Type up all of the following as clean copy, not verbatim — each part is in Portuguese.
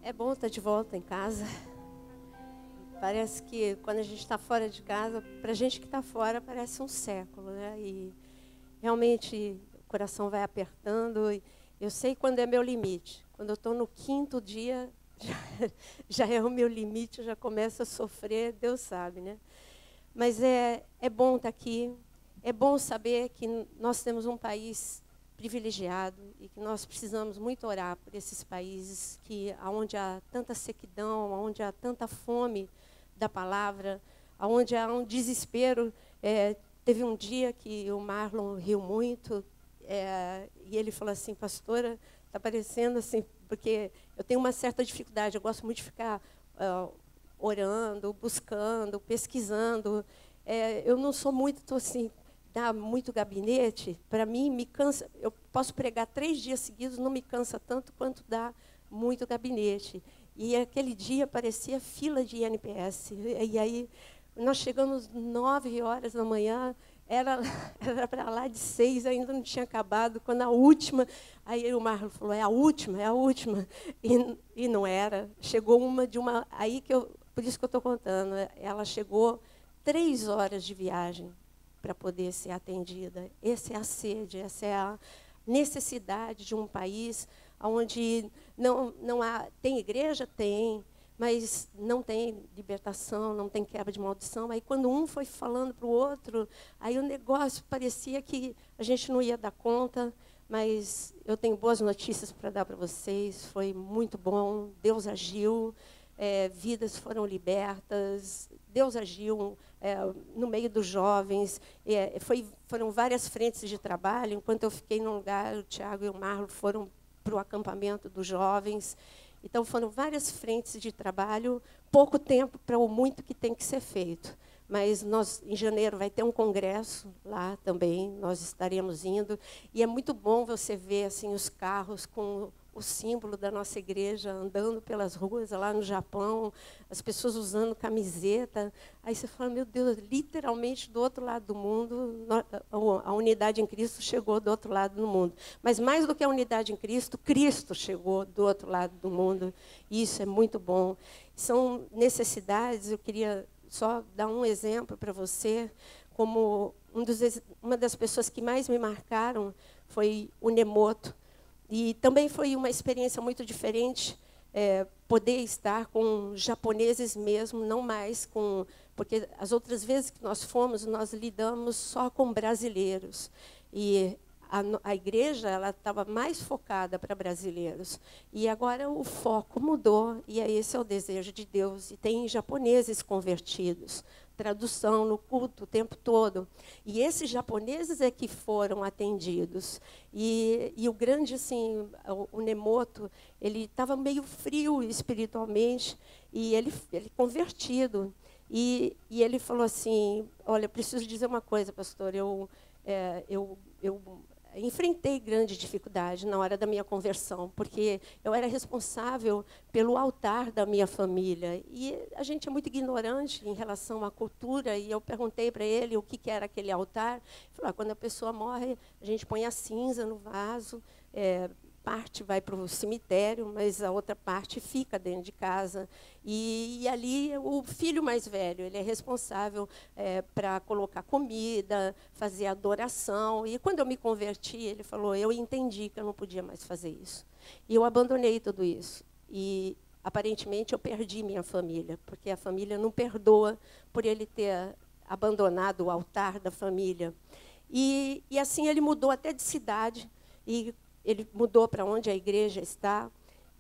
É bom estar de volta em casa. Parece que quando a gente está fora de casa, para a gente que está fora, parece um século, né? E realmente o coração vai apertando. E eu sei quando é meu limite. Quando eu estou no 5º dia, já é o meu limite, eu já começo a sofrer, Deus sabe, né? Mas é bom estar aqui. É bom saber que nós temos um país privilegiado e que nós precisamos muito orar por esses países onde há tanta sequidão, onde há tanta fome da palavra, onde há um desespero. Teve um dia que o Marlon riu muito e ele falou assim: pastora, está parecendo assim, porque eu tenho uma certa dificuldade, eu gosto muito de ficar orando, buscando, pesquisando. Eu não sou muito assim, dá muito gabinete. Para mim, me cansa. Eu posso pregar 3 dias seguidos, não me cansa tanto quanto dá muito gabinete. E aquele dia parecia fila de INPS. E aí, nós chegamos 9 horas da manhã, era para lá de 6, ainda não tinha acabado. Quando a última, aí o Marlon falou: é a última, é a última. E não era. Chegou aí por isso que eu estou contando. Ela chegou 3 horas de viagem para poder ser atendida. Essa é a sede, essa é a necessidade de um país onde não há... Tem igreja? Tem, mas não tem libertação, não tem quebra de maldição. Aí, quando um foi falando para o outro, aí o negócio parecia que a gente não ia dar conta, mas eu tenho boas notícias para dar para vocês. Foi muito bom, Deus agiu, vidas foram libertas, Deus agiu no meio dos jovens. Foram várias frentes de trabalho. Enquanto eu fiquei num lugar, o Tiago e o Marlon foram para o acampamento dos jovens. Então, foram várias frentes de trabalho, pouco tempo para o muito que tem que ser feito. Mas em janeiro, vai ter um congresso lá também, nós estaremos indo. E é muito bom você ver assim, os carros com o símbolo da nossa igreja andando pelas ruas lá no Japão, as pessoas usando camiseta. Aí você fala: meu Deus, literalmente do outro lado do mundo, a unidade em Cristo chegou do outro lado do mundo. Mas mais do que a unidade em Cristo, Cristo chegou do outro lado do mundo. E isso é muito bom. São necessidades. Eu queria só dar um exemplo para você, como uma das pessoas que mais me marcaram foi o Nemoto. E também foi uma experiência muito diferente, poder estar com japoneses mesmo, não mais com... Porque as outras vezes que nós fomos, nós lidamos só com brasileiros. E a igreja estava mais focada para brasileiros. E agora o foco mudou, e esse é o desejo de Deus. E tem japoneses convertidos, tradução no culto o tempo todo. E esses japoneses é que foram atendidos. E o grande, assim, o Nemoto, ele estava meio frio espiritualmente, e ele convertido. E ele falou assim: olha, preciso dizer uma coisa, pastor, eu enfrentei grande dificuldade na hora da minha conversão, porque eu era responsável pelo altar da minha família. E a gente é muito ignorante em relação à cultura, e eu perguntei para ele o que era aquele altar. Ele falou: quando a pessoa morre, a gente põe a cinza no vaso, parte vai para o cemitério, mas a outra parte fica dentro de casa. E ali o filho mais velho, ele é responsável para colocar comida, fazer adoração. E quando eu me converti, ele falou: eu entendi que eu não podia mais fazer isso. E eu abandonei tudo isso. E aparentemente eu perdi minha família, porque a família não perdoa por ele ter abandonado o altar da família. E assim ele mudou até de cidade, e ele mudou para onde a igreja está.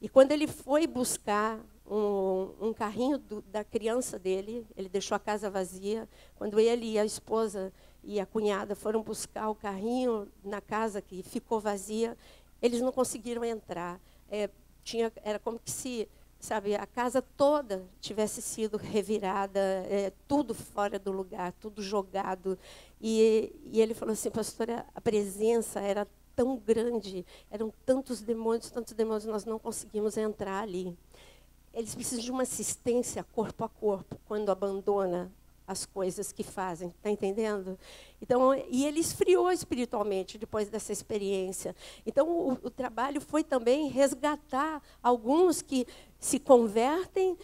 E quando ele foi buscar um carrinho da criança dele, ele deixou a casa vazia. Quando ele e a esposa e a cunhada foram buscar o carrinho na casa que ficou vazia, eles não conseguiram entrar. Era como que se, sabe, a casa toda tivesse sido revirada, tudo fora do lugar, tudo jogado. E ele falou assim: pastora, a presença era tão grande, eram tantos demônios, nós não conseguimos entrar ali. Eles precisam de uma assistência corpo a corpo, quando abandona as coisas que fazem, está entendendo? Então, e ele esfriou espiritualmente depois dessa experiência. Então, o trabalho foi também resgatar alguns que se convertem,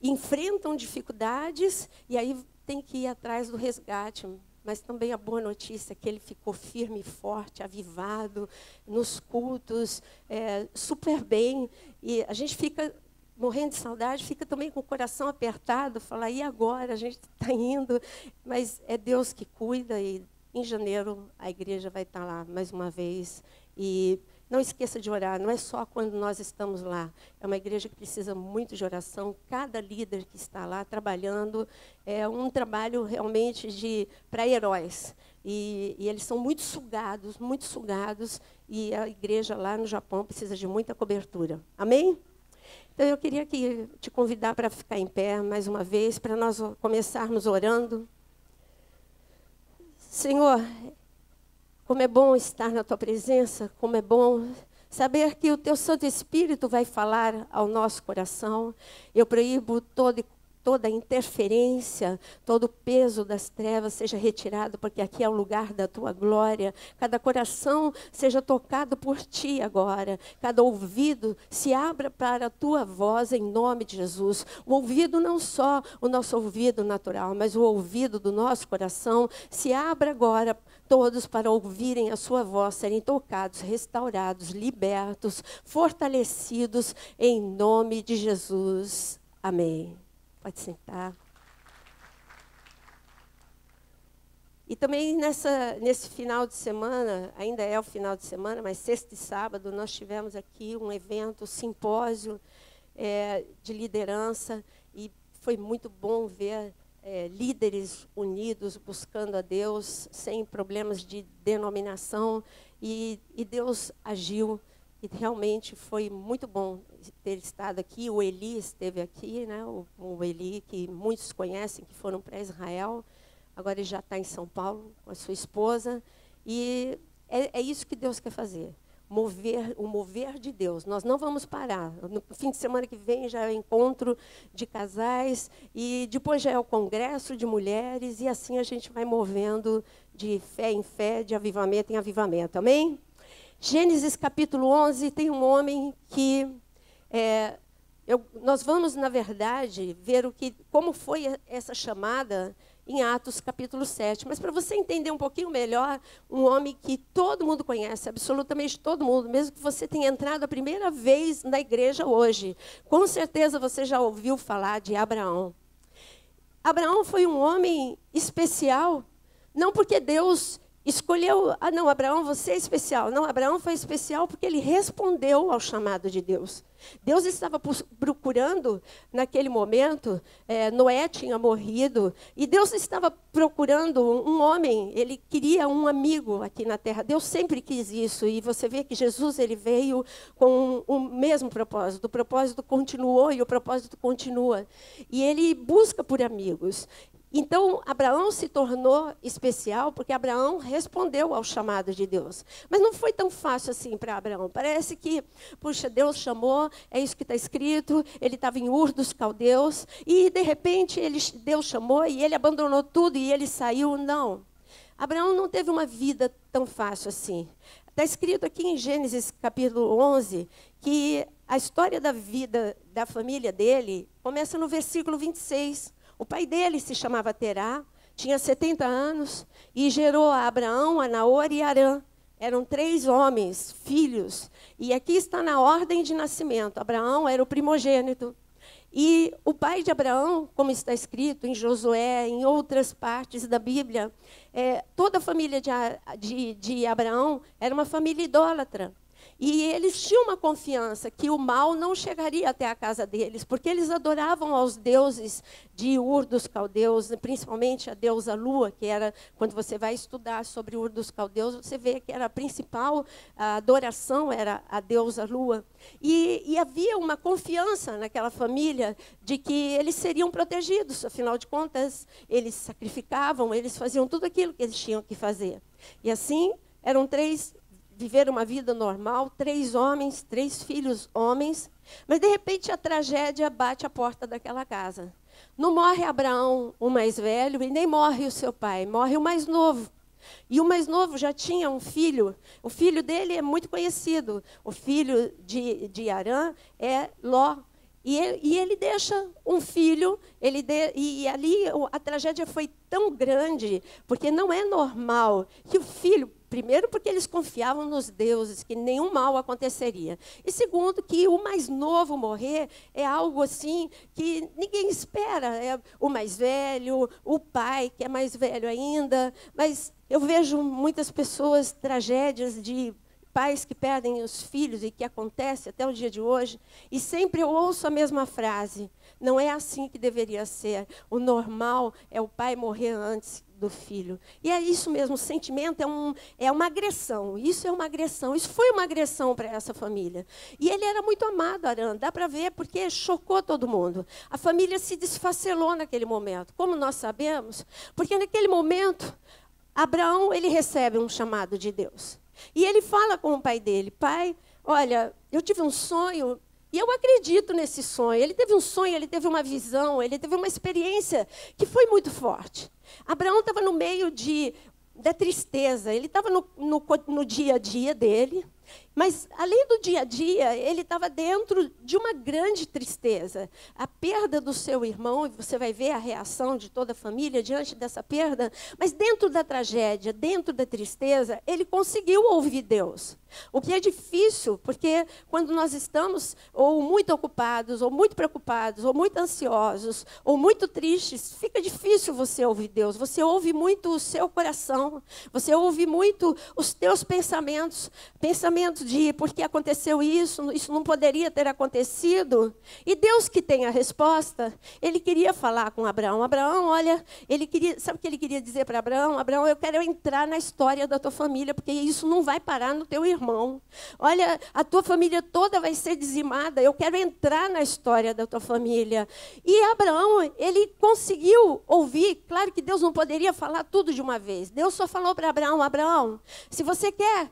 enfrentam dificuldades, e aí tem que ir atrás do resgate. Mas também a boa notícia é que ele ficou firme e forte, avivado, nos cultos, super bem. E a gente fica morrendo de saudade, fica também com o coração apertado, fala, e agora? A gente está indo, mas é Deus que cuida, e em janeiro a igreja vai estar lá mais uma vez. E não esqueça de orar, não é só quando nós estamos lá, é uma igreja que precisa muito de oração, cada líder que está lá trabalhando, é um trabalho realmente para heróis. E eles são muito sugados, e a igreja lá no Japão precisa de muita cobertura. Amém? Então, eu queria te convidar para ficar em pé mais uma vez, para nós começarmos orando. Senhor, como é bom estar na Tua presença, como é bom saber que o Teu Santo Espírito vai falar ao nosso coração. Eu proíbo toda interferência, todo o peso das trevas seja retirado, porque aqui é o lugar da Tua glória. Cada coração seja tocado por Ti agora. Cada ouvido se abra para a Tua voz, em nome de Jesus. O ouvido, não só o nosso ouvido natural, mas o ouvido do nosso coração, se abra agora, todos para ouvirem a Sua voz, serem tocados, restaurados, libertos, fortalecidos, em nome de Jesus. Amém. Pode sentar. E também nesse final de semana, ainda é o final de semana, mas sexta e sábado, nós tivemos aqui um evento, simpósio de liderança, e foi muito bom ver líderes unidos, buscando a Deus, sem problemas de denominação, e Deus agiu. E realmente foi muito bom ter estado aqui. O Eli esteve aqui, né? O Eli, que muitos conhecem, que foram para Israel. Agora ele já está em São Paulo com a sua esposa. E é isso que Deus quer fazer. O mover de Deus. Nós não vamos parar. No fim de semana que vem já é o encontro de casais. E depois já é o congresso de mulheres. E assim a gente vai movendo de fé em fé, de avivamento em avivamento. Amém? Gênesis capítulo 11, tem um homem que... nós vamos, na verdade, ver como foi essa chamada em Atos capítulo 7. Mas para você entender um pouquinho melhor, um homem que todo mundo conhece, absolutamente todo mundo, mesmo que você tenha entrado a primeira vez na igreja hoje, com certeza você já ouviu falar de Abraão. Abraão foi um homem especial, não porque Deus escolheu, não, Abraão, você é especial. Não, Abraão foi especial porque ele respondeu ao chamado de Deus. Deus estava procurando, naquele momento, Noé tinha morrido, e Deus estava procurando um homem, ele queria um amigo aqui na terra. Deus sempre quis isso, e você vê que Jesus ele veio com o mesmo propósito. O propósito continuou e o propósito continua. E ele busca por amigos. Então, Abraão se tornou especial porque Abraão respondeu ao chamado de Deus. Mas não foi tão fácil assim para Abraão. Parece que, puxa, Deus chamou, é isso que está escrito, ele estava em Ur dos Caldeus, e de repente Deus chamou e ele abandonou tudo e ele saiu. Não. Abraão não teve uma vida tão fácil assim. Está escrito aqui em Gênesis capítulo 11 que a história da vida da família dele começa no versículo 26. O pai dele se chamava Terá, tinha 70 anos, e gerou a Abraão, a Naor e Arã. Eram 3 homens, filhos. E aqui está na ordem de nascimento. Abraão era o primogênito. E o pai de Abraão, como está escrito em Josué, em outras partes da Bíblia, toda a família de Abraão era uma família idólatra. E eles tinham uma confiança que o mal não chegaria até a casa deles, porque eles adoravam aos deuses de Ur dos Caldeus, principalmente a deusa Lua, que era, quando você vai estudar sobre Ur dos Caldeus, você vê que era a principal adoração, era a deusa Lua. E havia uma confiança naquela família de que eles seriam protegidos, afinal de contas, eles sacrificavam, eles faziam tudo aquilo que eles tinham que fazer. E assim, viveram uma vida normal, 3 homens, 3 filhos homens, mas de repente a tragédia bate à porta daquela casa. Não morre Abraão, o mais velho, e nem morre o seu pai, morre o mais novo. E o mais novo já tinha um filho. O filho dele é muito conhecido. O filho de Arã é Ló. E ele deixa um filho, e ali a tragédia foi tão grande, porque não é normal que o filho, primeiro porque eles confiavam nos deuses, que nenhum mal aconteceria. E segundo, que o mais novo morrer é algo assim que ninguém espera. É o mais velho, o pai, que é mais velho ainda. Mas eu vejo muitas pessoas, tragédias de pais que perdem os filhos, e que acontece até o dia de hoje, e sempre eu ouço a mesma frase: não é assim que deveria ser. O normal é o pai morrer antes do filho. E é isso mesmo, o sentimento é uma agressão. Isso é uma agressão. Isso foi uma agressão para essa família. E ele era muito amado, Arã. Dá para ver, porque chocou todo mundo. A família se desfacelou naquele momento. Como nós sabemos? Porque naquele momento, Abraão, ele recebe um chamado de Deus. E ele fala com o pai dele: pai, olha, eu tive um sonho e eu acredito nesse sonho. Ele teve um sonho, ele teve uma visão, ele teve uma experiência que foi muito forte. Abraão estava no meio da tristeza, ele estava no dia a dia dele. Mas, além do dia a dia, ele estava dentro de uma grande tristeza. A perda do seu irmão, e você vai ver a reação de toda a família diante dessa perda. Mas dentro da tragédia, dentro da tristeza, ele conseguiu ouvir Deus. O que é difícil, porque quando nós estamos ou muito ocupados, ou muito preocupados, ou muito ansiosos, ou muito tristes, fica difícil você ouvir Deus. Você ouve muito o seu coração, você ouve muito os teus pensamentos de por que aconteceu isso não poderia ter acontecido. E Deus, que tem a resposta, ele queria falar com Abraão. Abraão, olha, sabe o que ele queria dizer para Abraão? Abraão, eu quero entrar na história da tua família, porque isso não vai parar no teu irmão. Olha, a tua família toda vai ser dizimada, eu quero entrar na história da tua família. E Abraão, ele conseguiu ouvir. Claro que Deus não poderia falar tudo de uma vez. Deus só falou para Abraão: Abraão, se você quer...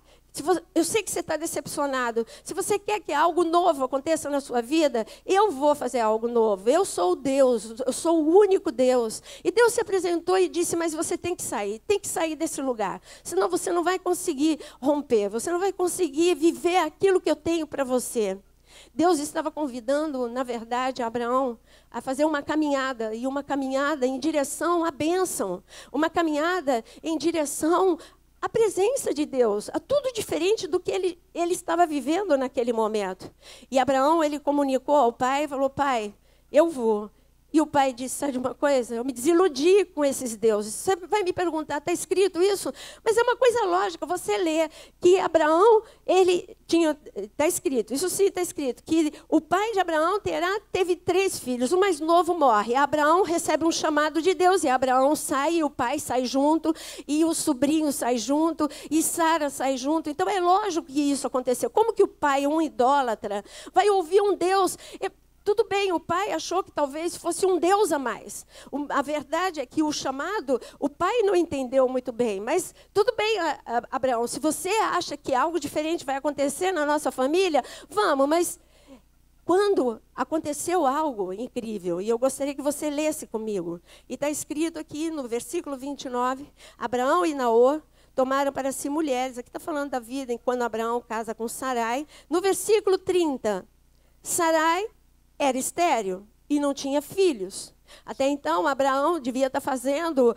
eu sei que você está decepcionado. Se você quer que algo novo aconteça na sua vida, eu vou fazer algo novo. Eu sou o Deus, eu sou o único Deus. E Deus se apresentou e disse: mas você tem que sair desse lugar. Senão você não vai conseguir romper, você não vai conseguir viver aquilo que eu tenho para você. Deus estava convidando, na verdade, Abraão a fazer uma caminhada, e uma caminhada em direção à bênção, uma caminhada em direção a presença de Deus, a tudo diferente do que ele estava vivendo naquele momento. E Abraão, ele comunicou ao pai, falou: pai, eu vou. E o pai disse: sabe de uma coisa? Eu me desiludi com esses deuses. Você vai me perguntar, está escrito isso? Mas é uma coisa lógica, você lê que Abraão, está escrito, isso sim está escrito, que o pai de Abraão teve 3 filhos, o mais novo morre. Abraão recebe um chamado de Deus, e Abraão sai, e o pai sai junto, e o sobrinho sai junto, e Sara sai junto. Então é lógico que isso aconteceu. Como que o pai, um idólatra, vai ouvir um Deus? Tudo bem, o pai achou que talvez fosse um Deus a mais. A verdade é que o chamado, o pai não entendeu muito bem. Mas tudo bem, Abraão, se você acha que algo diferente vai acontecer na nossa família, vamos, mas quando aconteceu algo incrível, e eu gostaria que você lesse comigo, e está escrito aqui no versículo 29, Abraão e Naor tomaram para si mulheres. Aqui está falando da vida quando Abraão casa com Sarai. No versículo 30, Sarai era estéril e não tinha filhos. Até então, Abraão devia estar fazendo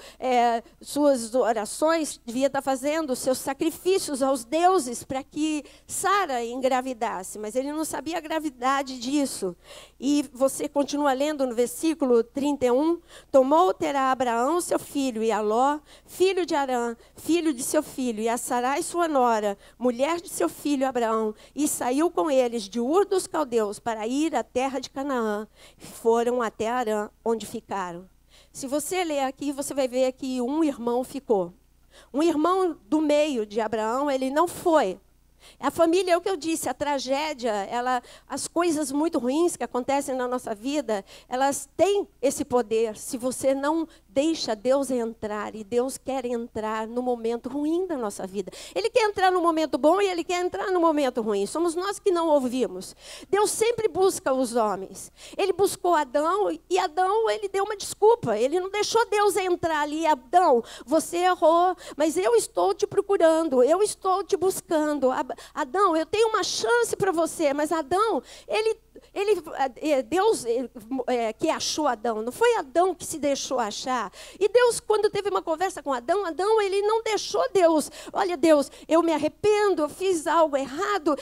suas orações, devia estar fazendo seus sacrifícios aos deuses para que Sara engravidasse, mas ele não sabia a gravidade disso. E você continua lendo no versículo 31, tomou Terá Abraão, seu filho, e a Ló, filho de Arã, filho de seu filho, e a Sarai, sua nora, mulher de seu filho Abraão, e saiu com eles de Ur dos Caldeus para ir à terra de Canaã. Foram até Arã, onde ficaram. Se você ler aqui, você vai ver que um irmão ficou. Um irmão do meio de Abraão, ele não foi. A família, é o que eu disse, a tragédia, as coisas muito ruins que acontecem na nossa vida, elas têm esse poder. Se você não deixa Deus entrar, e Deus quer entrar no momento ruim da nossa vida. Ele quer entrar no momento bom e Ele quer entrar no momento ruim. Somos nós que não ouvimos. Deus sempre busca os homens. Ele buscou Adão e Adão, ele deu uma desculpa. Ele não deixou Deus entrar ali. Adão, você errou, mas eu estou te procurando, eu estou te buscando. Adão, eu tenho uma chance para você, mas Adão, Deus que achou Adão, não foi Adão que se deixou achar. E Deus, quando teve uma conversa com Adão, ele não deixou Deus. Olha, Deus, eu me arrependo, eu fiz algo errado,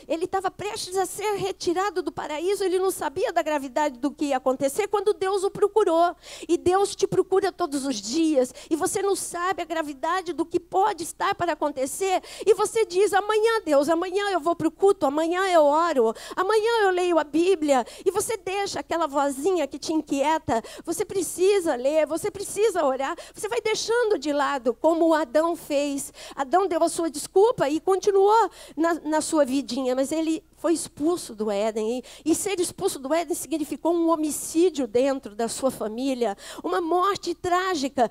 ele estava prestes a ser retirado do paraíso, ele não sabia da gravidade do que ia acontecer quando Deus o procurou. E Deus te procura todos os dias, e você não sabe a gravidade do que pode estar para acontecer, e você diz, amanhã, Deus, amanhã eu vou para o culto, amanhã eu oro, amanhã eu leio a Bíblia, e você deixa aquela vozinha que te inquieta, você precisa ler, você precisa orar, você vai deixando de lado, como Adão fez. Adão deu a sua desculpa e continuou na sua vidinha, mas ele foi expulso do Éden, e ser expulso do Éden significou um homicídio dentro da sua família, uma morte trágica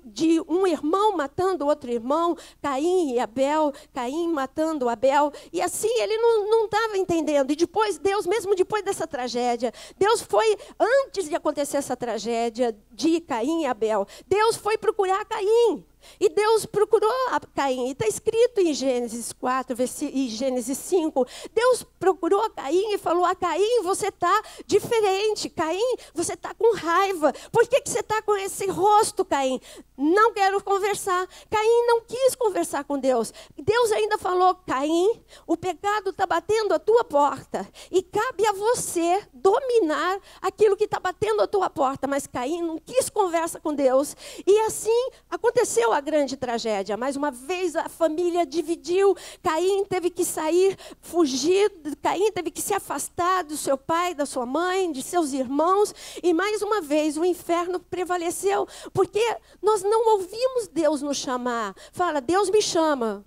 de um irmão matando outro irmão, Caim e Abel, Caim matando Abel, e assim ele não estava entendendo. E depois, Deus, mesmo depois dessa tragédia, Deus foi, antes de acontecer essa tragédia de Caim e Abel, Deus foi procurar Caim. E Deus procurou a Caim, e está escrito em Gênesis 4 e Gênesis 5, Deus procurou a Caim e falou, Caim, você está diferente, Caim, você está com raiva, por que você está com esse rosto, Caim? Não quero conversar. Caim não quis conversar com Deus. Deus ainda falou, Caim, o pecado está batendo a tua porta, e cabe a você dominar aquilo que está batendo a tua porta, mas Caim não quis conversa com Deus, e assim aconteceu a grande tragédia. Mais uma vez a família dividiu, Caim teve que sair, fugir, Caim teve que se afastar do seu pai, da sua mãe, de seus irmãos, e mais uma vez o inferno prevaleceu, porque nós não ouvimos Deus nos chamar. Fala, Deus me chama.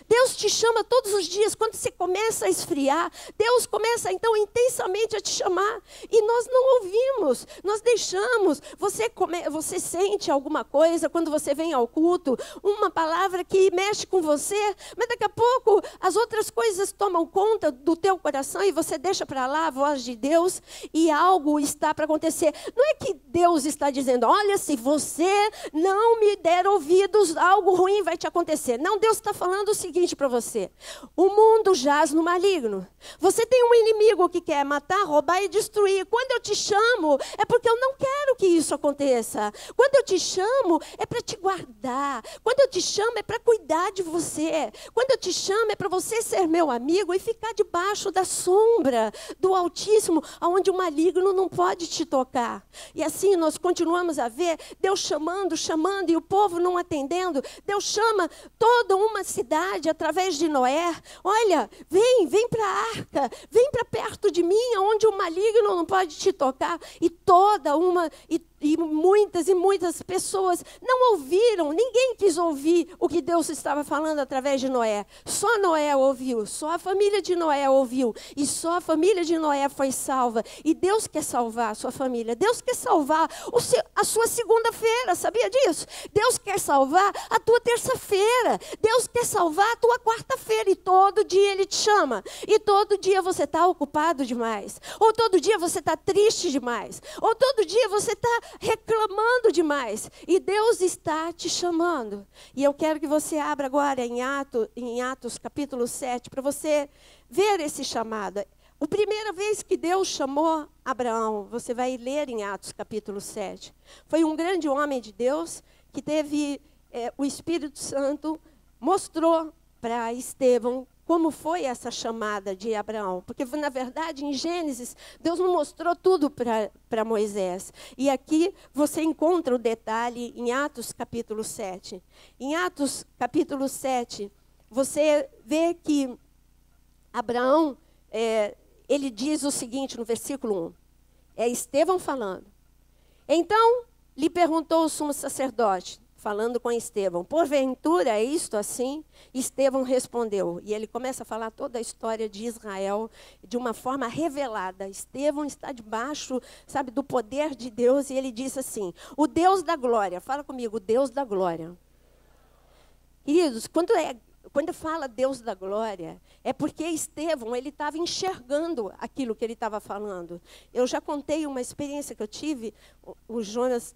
Deus te chama todos os dias. Quando você começa a esfriar, Deus começa então intensamente a te chamar. E nós não ouvimos, nós deixamos. Você sente alguma coisa quando você vem ao culto, uma palavra que mexe com você, mas daqui a pouco as outras coisas tomam conta do teu coração e você deixa para lá a voz de Deus e algo está para acontecer. Não é que Deus está dizendo, olha, se você não me der ouvidos, algo ruim vai te acontecer. Não, Deus está falando o seguinte para você, o mundo jaz no maligno. Você tem um inimigo que quer matar, roubar e destruir. Quando eu te chamo, é porque eu não quero que isso aconteça. Quando eu te chamo, é para te guardar. Quando eu te chamo, é para cuidar de você. Quando eu te chamo, é para você ser meu amigo e ficar debaixo da sombra do Altíssimo, onde o maligno não pode te tocar. E assim nós continuamos a ver Deus chamando, e o povo não atendendo. Deus chama toda uma cidade através de Noé. Olha, vem para a arca, vem para perto de mim, onde o maligno não pode te tocar. E muitas pessoas não ouviram, ninguém quis ouvir o que Deus estava falando através de Noé. Só Noé ouviu, só a família de Noé ouviu, e só a família de Noé foi salva. E Deus quer salvar a sua família, Deus quer salvar a sua segunda-feira, sabia disso? Deus quer salvar a tua terça-feira, Deus quer salvar a tua quarta-feira, e todo dia Ele te chama, e todo dia você está ocupado demais, ou todo dia você está triste demais, ou todo dia você está reclamando demais, e Deus está te chamando. E eu quero que você abra agora em Atos capítulo 7, para você ver esse chamado. A primeira vez que Deus chamou Abraão, você vai ler em Atos capítulo 7. Foi um grande homem de Deus que teve o Espírito Santo, mostrou para Estevão como foi essa chamada de Abraão. Porque, na verdade, em Gênesis, Deus não mostrou tudo para Moisés. E aqui você encontra o detalhe em Atos capítulo 7. Em Atos capítulo 7, você vê que Abraão, ele diz o seguinte no versículo 1. É Estevão falando. Então, lhe perguntou o sumo sacerdote, falando com Estevão. Porventura é isto assim? Estevão respondeu. E ele começa a falar toda a história de Israel de uma forma revelada. Estevão está debaixo, sabe, do poder de Deus. E ele diz assim, o Deus da glória. Fala comigo, o Deus da glória. Queridos, quando fala Deus da glória, é porque Estevão, ele estava enxergando aquilo que ele estava falando. Eu já contei uma experiência que eu tive, o Jonas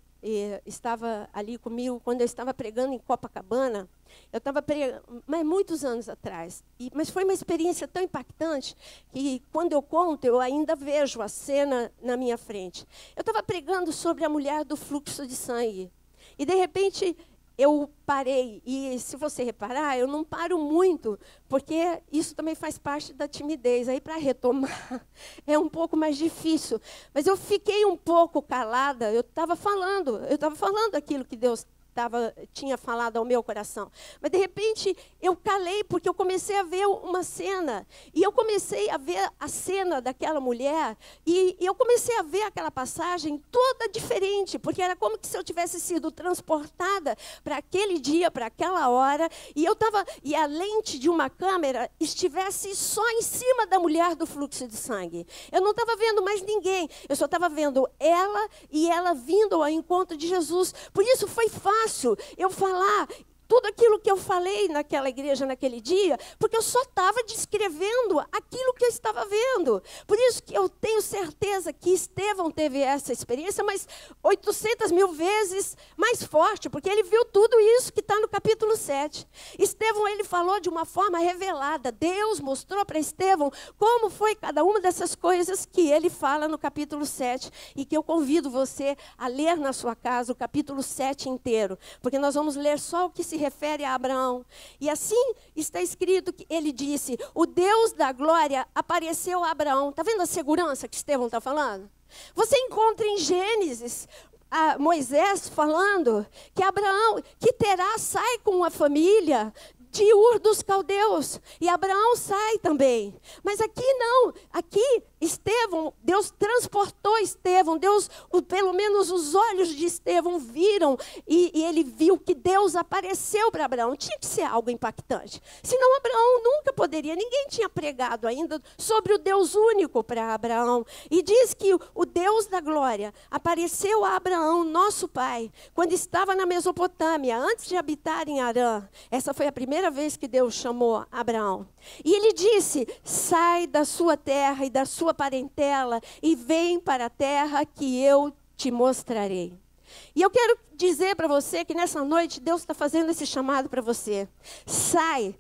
estava ali comigo quando eu estava pregando em Copacabana. Eu estava pregando, mas muitos anos atrás. Mas foi uma experiência tão impactante que, quando eu conto, eu ainda vejo a cena na minha frente. Eu estava pregando sobre a mulher do fluxo de sangue. E, de repente, eu parei. E, se você reparar, eu não paro muito, porque isso também faz parte da timidez. Aí, para retomar, é um pouco mais difícil. Mas eu fiquei um pouco calada. Eu estava falando aquilo que Deus tinha falado ao meu coração. Mas, de repente, eu calei, porque eu comecei a ver uma cena. E eu comecei a ver a cena daquela mulher, e eu comecei a ver aquela passagem toda diferente, porque era como se eu tivesse sido transportada para aquele dia, para aquela hora, e a lente de uma câmera estivesse só em cima da mulher do fluxo de sangue. Eu não estava vendo mais ninguém, eu só estava vendo ela, e ela vindo ao encontro de Jesus. Por isso foi fácil eu falar tudo aquilo que eu falei naquela igreja, naquele dia, porque eu só estava descrevendo aquilo que eu estava vendo. Por isso que eu tenho certeza que Estevão teve essa experiência, mas 800 mil vezes mais forte, porque ele viu tudo isso que está no capítulo 7. Estevão, ele falou de uma forma revelada. Deus mostrou para Estevão como foi cada uma dessas coisas que ele fala no capítulo 7, e que eu convido você a ler na sua casa o capítulo 7 inteiro, porque nós vamos ler só o que se refere a Abraão. E assim está escrito que ele disse, o Deus da glória apareceu a Abraão. Está vendo a segurança que Estevão está falando? Você encontra em Gênesis Moisés falando que Abraão, que Terá sai com a família de Ur dos Caldeus, e Abraão sai também. Mas aqui não, aqui Estevão, Deus transportou Estevão, pelo menos os olhos de Estevão viram, e ele viu que Deus apareceu para Abraão. Tinha que ser algo impactante, senão Abraão nunca poderia, ninguém tinha pregado ainda sobre o Deus único para Abraão. E diz que o Deus da glória apareceu a Abraão, nosso pai, quando estava na Mesopotâmia, antes de habitar em Harã. Essa foi a primeira vez que Deus chamou Abraão. E ele disse, sai da sua terra e da sua parentela e vem para a terra que eu te mostrarei. E eu quero dizer para você que nessa noite Deus está fazendo esse chamado para você. Sai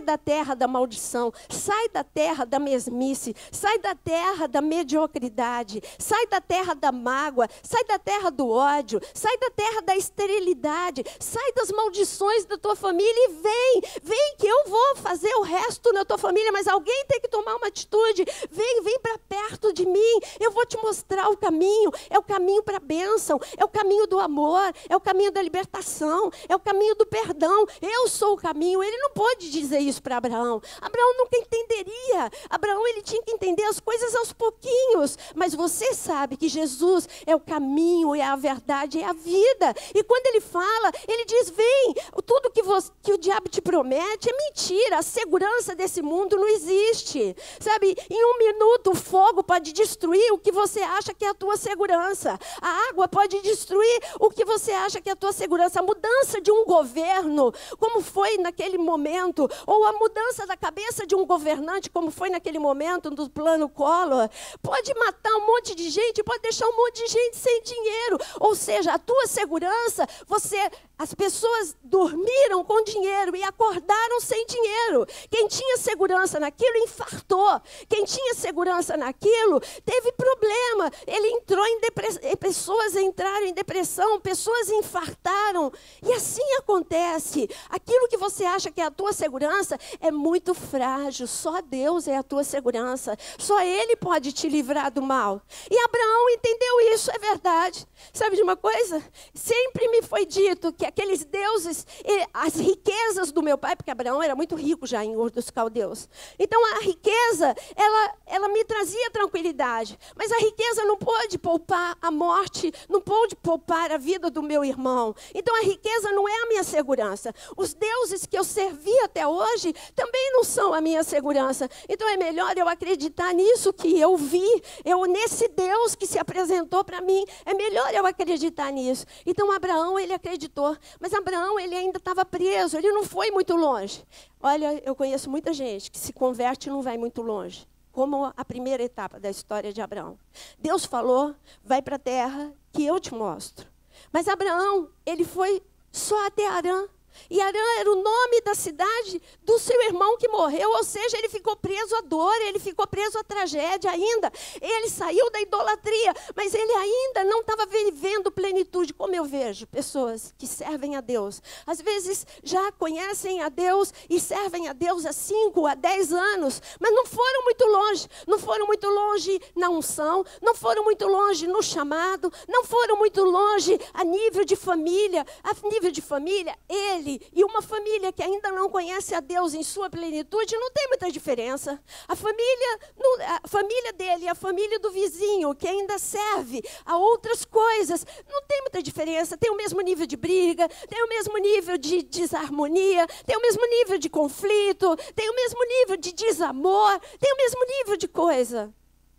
da terra da maldição, sai da terra da mesmice, sai da terra da mediocridade, sai da terra da mágoa, sai da terra do ódio, sai da terra da esterilidade, sai das maldições da tua família e vem que eu vou fazer o resto na tua família, mas alguém tem que tomar uma atitude. Vem para perto de mim, eu vou te mostrar o caminho, é o caminho para a bênção, é o caminho do amor, é o caminho da libertação, é o caminho do perdão. Eu sou o caminho. Ele não pôde dizer isso para Abraão. Abraão nunca entenderia. Abraão, ele tinha que entender as coisas aos pouquinhos. Mas você sabe que Jesus é o caminho, é a verdade, é a vida. E quando ele fala, ele diz, vem, tudo que o diabo te promete é mentira. A segurança desse mundo não existe. Sabe, em um minuto o fogo pode destruir o que você acha que é a tua segurança. A água pode destruir o que você acha que é a tua segurança. A mudança de um governo, como foi naquele momento, ou a mudança da cabeça de um governante, como foi naquele momento do plano Collor, pode matar um monte de gente, pode deixar um monte de gente sem dinheiro. Ou seja, a tua segurança, as pessoas dormiram com dinheiro e acordaram sem dinheiro. Quem tinha segurança naquilo infartou. Quem tinha segurança naquilo teve problema. Ele entrou em depressão, pessoas entraram em depressão, pessoas infartaram. E assim acontece. Aquilo que você acha que é a tua segurança é muito frágil. Só Deus é a tua segurança. Só Ele pode te livrar do mal. E Abraão entendeu isso, é verdade. Sabe de uma coisa? Sempre me foi dito que aqueles deuses, as riquezas do meu pai, porque Abraão era muito rico já em Ur dos Caldeus. Então a riqueza, ela me trazia tranquilidade. Mas a riqueza riqueza não pôde poupar a morte, não pôde poupar a vida do meu irmão. Então a riqueza não é a minha segurança. Os deuses que eu servi até hoje também não são a minha segurança. Então é melhor eu acreditar nisso que eu vi, nesse Deus que se apresentou para mim. É melhor eu acreditar nisso. Então Abraão, ele acreditou. Mas Abraão, ele ainda estava preso, ele não foi muito longe. Olha, eu conheço muita gente que se converte e não vai muito longe. Como a primeira etapa da história de Abraão. Deus falou, vai para a terra que eu te mostro. Mas Abraão, ele foi só até Harã. E Harã era o nome da cidade do seu irmão que morreu, ou seja, ele ficou preso à dor, ele ficou preso à tragédia ainda. Ele saiu da idolatria, mas ele ainda não estava vivendo plenitude. Como eu vejo pessoas que servem a Deus, às vezes já conhecem a Deus e servem a Deus há 5, há 10 anos, mas não foram muito longe. Não foram muito longe na unção, não foram muito longe no chamado, não foram muito longe a nível de família. A nível de família, ele e uma família que ainda não conhece a Deus em sua plenitude, não tem muita diferença. A família dele e a família do vizinho, que ainda serve a outras coisas, não tem muita diferença. Tem o mesmo nível de briga, tem o mesmo nível de desarmonia, tem o mesmo nível de conflito, tem o mesmo nível de desamor, tem o mesmo nível de coisa.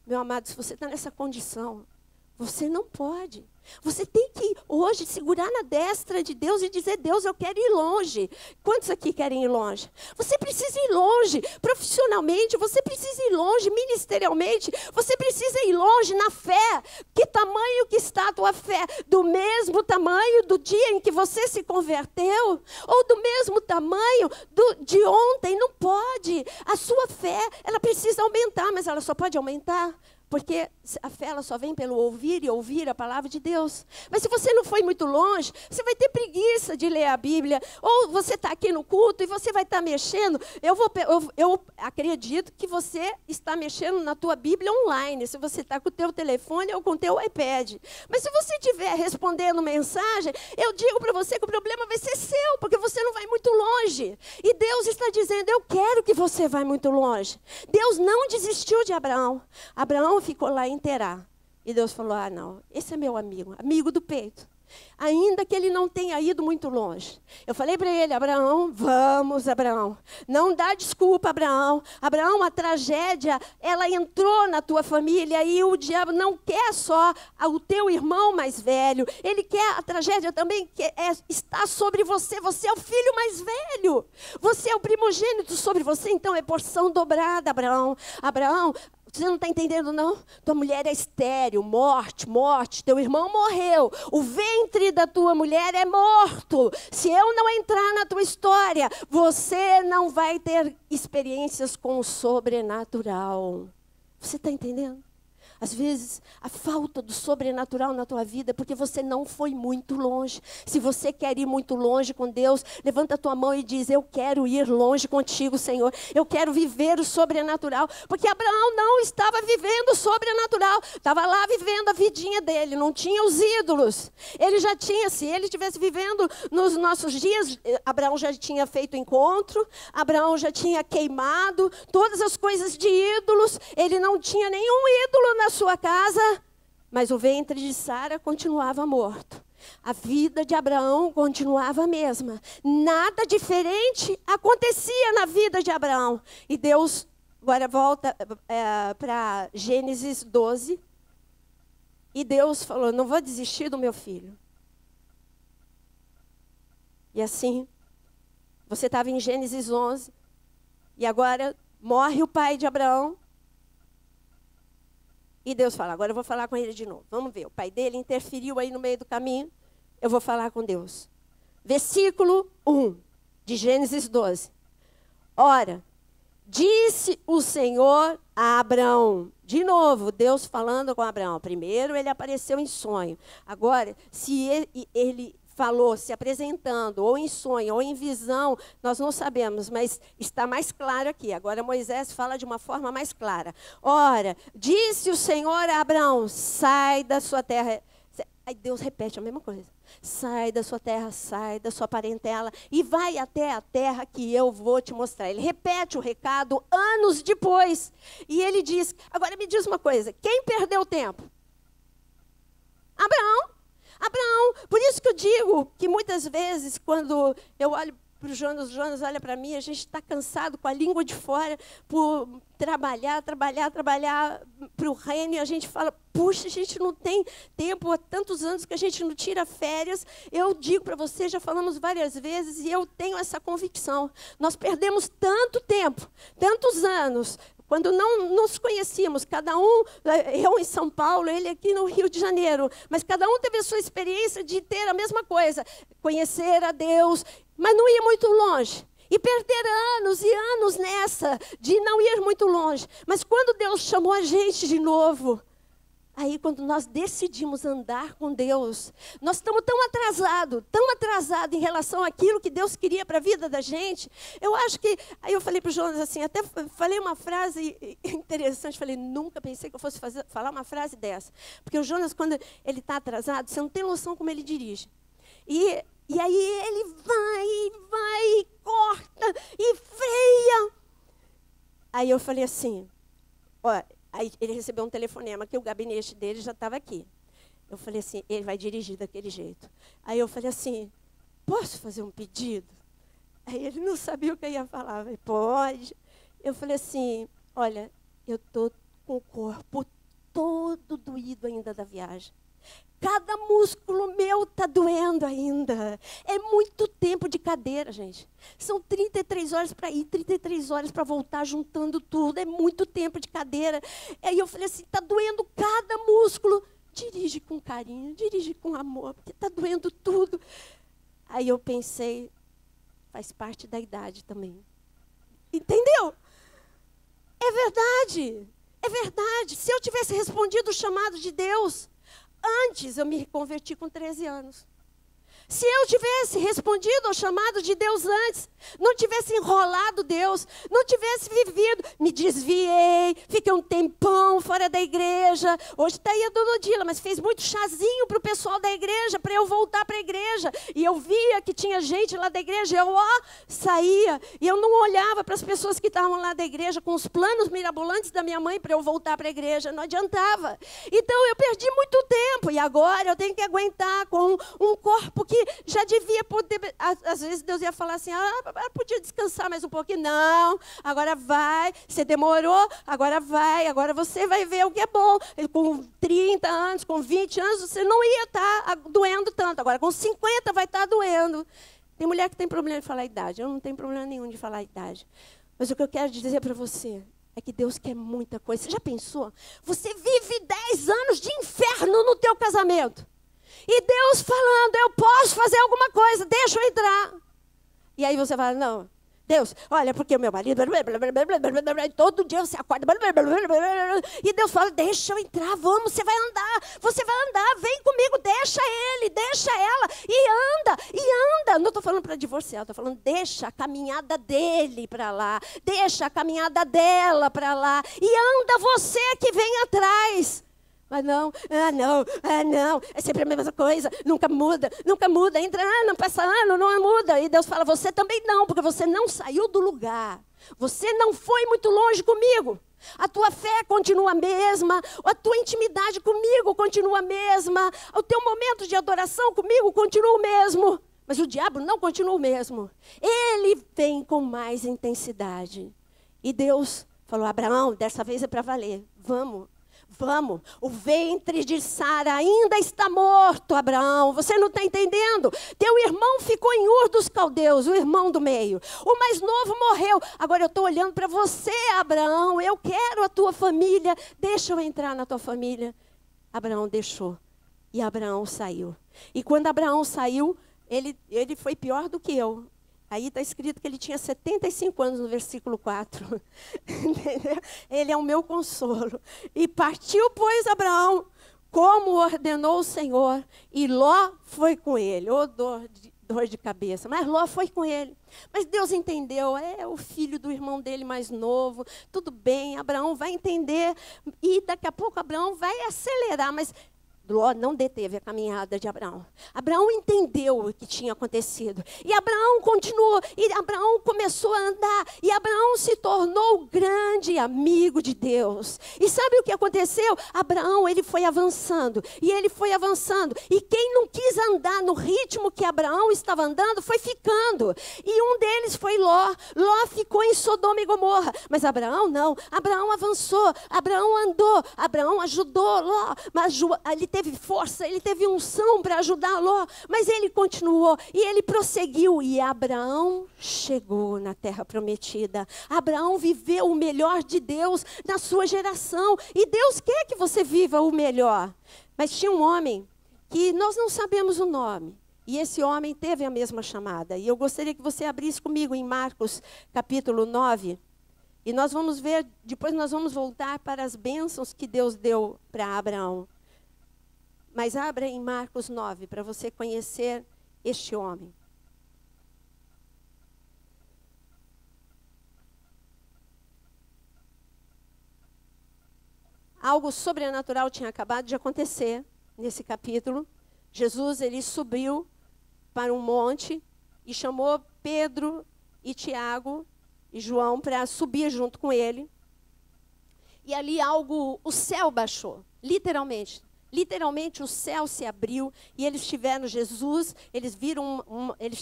Meu amado, se você está nessa condição, você não pode. Você tem que hoje segurar na destra de Deus e dizer, Deus, eu quero ir longe. Quantos aqui querem ir longe? Você precisa ir longe profissionalmente, você precisa ir longe ministerialmente, você precisa ir longe na fé. Que tamanho que está a tua fé? Do mesmo tamanho do dia em que você se converteu? Ou do mesmo tamanho de ontem? Não pode. A sua fé, ela precisa aumentar, mas ela só pode aumentar porque a fé ela só vem pelo ouvir e ouvir a palavra de Deus. Mas se você não foi muito longe, você vai ter preguiça de ler a Bíblia. Ou você está aqui no culto e você vai estar mexendo. Eu acredito que você está mexendo na tua Bíblia online. Se você está com o teu telefone ou com o teu iPad. Mas se você estiver respondendo mensagem, eu digo para você que o problema vai ser seu, porque você não vai muito longe. E Deus está dizendo, eu quero que você vá muito longe. Deus não desistiu de Abraão. Abraão ficou lá em Terá. E Deus falou, não, esse é meu amigo, amigo do peito. Ainda que ele não tenha ido muito longe. Eu falei para ele, Abraão, vamos, Abraão. Não dá desculpa, Abraão. Abraão, a tragédia, ela entrou na tua família e o diabo não quer só o teu irmão mais velho. Ele quer a tragédia também que está sobre você. Você é o filho mais velho. Você é o primogênito sobre você, então é porção dobrada, Abraão. Abraão, você não está entendendo, não? Tua mulher é estéril, morte. Teu irmão morreu. O ventre da tua mulher é morto. Se eu não entrar na tua história, você não vai ter experiências com o sobrenatural. Você está entendendo? Às vezes, a falta do sobrenatural na tua vida é porque você não foi muito longe. Se você quer ir muito longe com Deus, levanta a tua mão e diz, eu quero ir longe contigo, Senhor. Eu quero viver o sobrenatural. Porque Abraão não estava vivendo o sobrenatural. Estava lá vivendo a vidinha dele, não tinha os ídolos. Ele já tinha, se ele estivesse vivendo nos nossos dias, Abraão já tinha feito encontro, Abraão já tinha queimado todas as coisas de ídolos. Ele não tinha nenhum ídolo na sua casa, mas o ventre de Sara continuava morto. A vida de Abraão continuava a mesma. Nada diferente acontecia na vida de Abraão. E Deus, agora volta para Gênesis 12. E Deus falou, não vou desistir do meu filho. E assim, você estava em Gênesis 11. E agora morre o pai de Abraão. E Deus fala, agora eu vou falar com ele de novo. Vamos ver, o pai dele interferiu aí no meio do caminho. Eu vou falar com Deus. Versículo 1 de Gênesis 12. Ora, disse o Senhor a Abraão. De novo, Deus falando com Abraão. Primeiro ele apareceu em sonho. Agora, se ele falou, se apresentando, ou em sonho, ou em visão, nós não sabemos, mas está mais claro aqui. Agora Moisés fala de uma forma mais clara. Ora, disse o Senhor a Abraão, sai da sua terra. Aí Deus repete a mesma coisa. Sai da sua terra, sai da sua parentela e vai até a terra que eu vou te mostrar. Ele repete o recado anos depois. E ele diz, agora me diz uma coisa, quem perdeu tempo? Abraão. Abraão. Por isso que eu digo que muitas vezes, quando eu olho para o Jonas olha para mim, a gente está cansado com a língua de fora por trabalhar para o reino, e a gente fala, puxa, a gente não tem tempo, há tantos anos que a gente não tira férias. Eu digo para você, já falamos várias vezes, e eu tenho essa convicção, nós perdemos tanto tempo, tantos anos, quando não nos conhecíamos, cada um, eu em São Paulo, ele aqui no Rio de Janeiro, mas cada um teve a sua experiência de ter a mesma coisa, conhecer a Deus, mas não ia muito longe. E perder anos e anos nessa, de não ir muito longe. Mas quando Deus chamou a gente de novo, aí quando nós decidimos andar com Deus, nós estamos tão atrasados em relação àquilo que Deus queria para a vida da gente. Eu acho que, aí eu falei para o Jonas assim, até falei uma frase interessante, falei, nunca pensei que eu fosse falar uma frase dessa. Porque o Jonas, quando ele está atrasado, você não tem noção como ele dirige. E aí ele vai, corta e freia. Aí eu falei assim, ó, aí ele recebeu um telefonema que o gabinete dele já estava aqui. Eu falei assim, ele vai dirigir daquele jeito. Aí eu falei assim, posso fazer um pedido? Aí ele não sabia o que eu ia falar. Eu falei, pode. Eu falei assim, olha, eu estou com o corpo todo doído ainda da viagem. Cada músculo meu está doendo ainda. É muito tempo de cadeira, gente. São 33 horas para ir, 33 horas para voltar, juntando tudo. É muito tempo de cadeira. Aí eu falei assim, está doendo cada músculo. Dirige com carinho, dirige com amor, porque está doendo tudo. Aí eu pensei, faz parte da idade também. Entendeu? É verdade. É verdade. Se eu tivesse respondido o chamado de Deus... Antes, eu me converti com 13 anos. Se eu tivesse respondido ao chamado de Deus antes, não tivesse enrolado Deus, não tivesse vivido, me desviei, fiquei um tempão fora da igreja. Hoje está aí a dona Odila, mas fez muito chazinho para o pessoal da igreja, para eu voltar para a igreja. E eu via que tinha gente lá da igreja, eu saía. E eu não olhava para as pessoas que estavam lá da igreja com os planos mirabolantes da minha mãe para eu voltar para a igreja, não adiantava. Então eu perdi muito tempo, e agora eu tenho que aguentar com um corpo que já devia poder, às vezes Deus ia falar assim, podia descansar mais um pouquinho. Não, agora vai, você demorou, agora vai, agora você vai ver o que é bom. Com 30 anos, com 20 anos, você não ia estar doendo tanto. Agora com 50 vai estar doendo. Tem mulher que tem problema de falar a idade, eu não tenho problema nenhum de falar a idade. Mas o que eu quero dizer para você é que Deus quer muita coisa. Você já pensou? Você vive 10 anos de inferno no teu casamento. E Deus falando, eu posso fazer alguma coisa, deixa eu entrar. E aí você fala, não, Deus, olha, porque o meu marido, todo dia você acorda, e Deus fala, deixa eu entrar, vamos, você vai andar, vem comigo, deixa ele, deixa ela, e anda. Não estou falando para divorciar, estou falando, deixa a caminhada dele para lá, deixa a caminhada dela para lá, e anda você que vem atrás. Mas não, é sempre a mesma coisa, nunca muda, entra ano, passa ano, não muda. E Deus fala, você também não, porque você não saiu do lugar. Você não foi muito longe comigo. A tua fé continua a mesma, a tua intimidade comigo continua a mesma, o teu momento de adoração comigo continua o mesmo. Mas o diabo não continua o mesmo. Ele vem com mais intensidade. E Deus falou, Abraão, dessa vez é para valer, vamos, o ventre de Sara ainda está morto, Abraão, você não está entendendo? Teu irmão ficou em Ur dos Caldeus, o irmão do meio. O mais novo morreu. Agora eu estou olhando para você, Abraão, eu quero a tua família, deixa eu entrar na tua família. Abraão deixou, e Abraão saiu. E quando Abraão saiu, ele foi pior do que eu. Aí está escrito que ele tinha 75 anos no versículo 4. Ele é o meu consolo. E partiu, pois, Abraão, como ordenou o Senhor, e Ló foi com ele. Ô, dor de cabeça. Mas Ló foi com ele. Mas Deus entendeu, é o filho do irmão dele mais novo. Tudo bem, Abraão vai entender. E daqui a pouco Abraão vai acelerar, mas Ló não deteve a caminhada de Abraão. Abraão entendeu o que tinha acontecido. E Abraão continuou. E Abraão começou a andar. E Abraão se tornou grande amigo de Deus. E sabe o que aconteceu? Abraão, ele foi avançando. E ele foi avançando. E quem não quis andar no ritmo que Abraão estava andando, foi ficando. E um deles foi Ló. Ló ficou em Sodoma e Gomorra. Mas Abraão não. Abraão avançou. Abraão andou. Abraão ajudou Ló. Mas ele teve força, ele teve unção para ajudar Ló, mas ele continuou e ele prosseguiu. E Abraão chegou na terra prometida. Abraão viveu o melhor de Deus na sua geração. E Deus quer que você viva o melhor. Mas tinha um homem que nós não sabemos o nome. E esse homem teve a mesma chamada. E eu gostaria que você abrisse comigo em Marcos capítulo 9. E nós vamos ver, depois nós vamos voltar para as bênçãos que Deus deu para Abraão. Mas abra em Marcos 9, para você conhecer este homem. Algo sobrenatural tinha acabado de acontecer nesse capítulo. Jesus, ele subiu para um monte e chamou Pedro e Tiago e João para subir junto com ele. E ali o céu baixou, literalmente. Literalmente o céu se abriu e eles tiveram Jesus, eles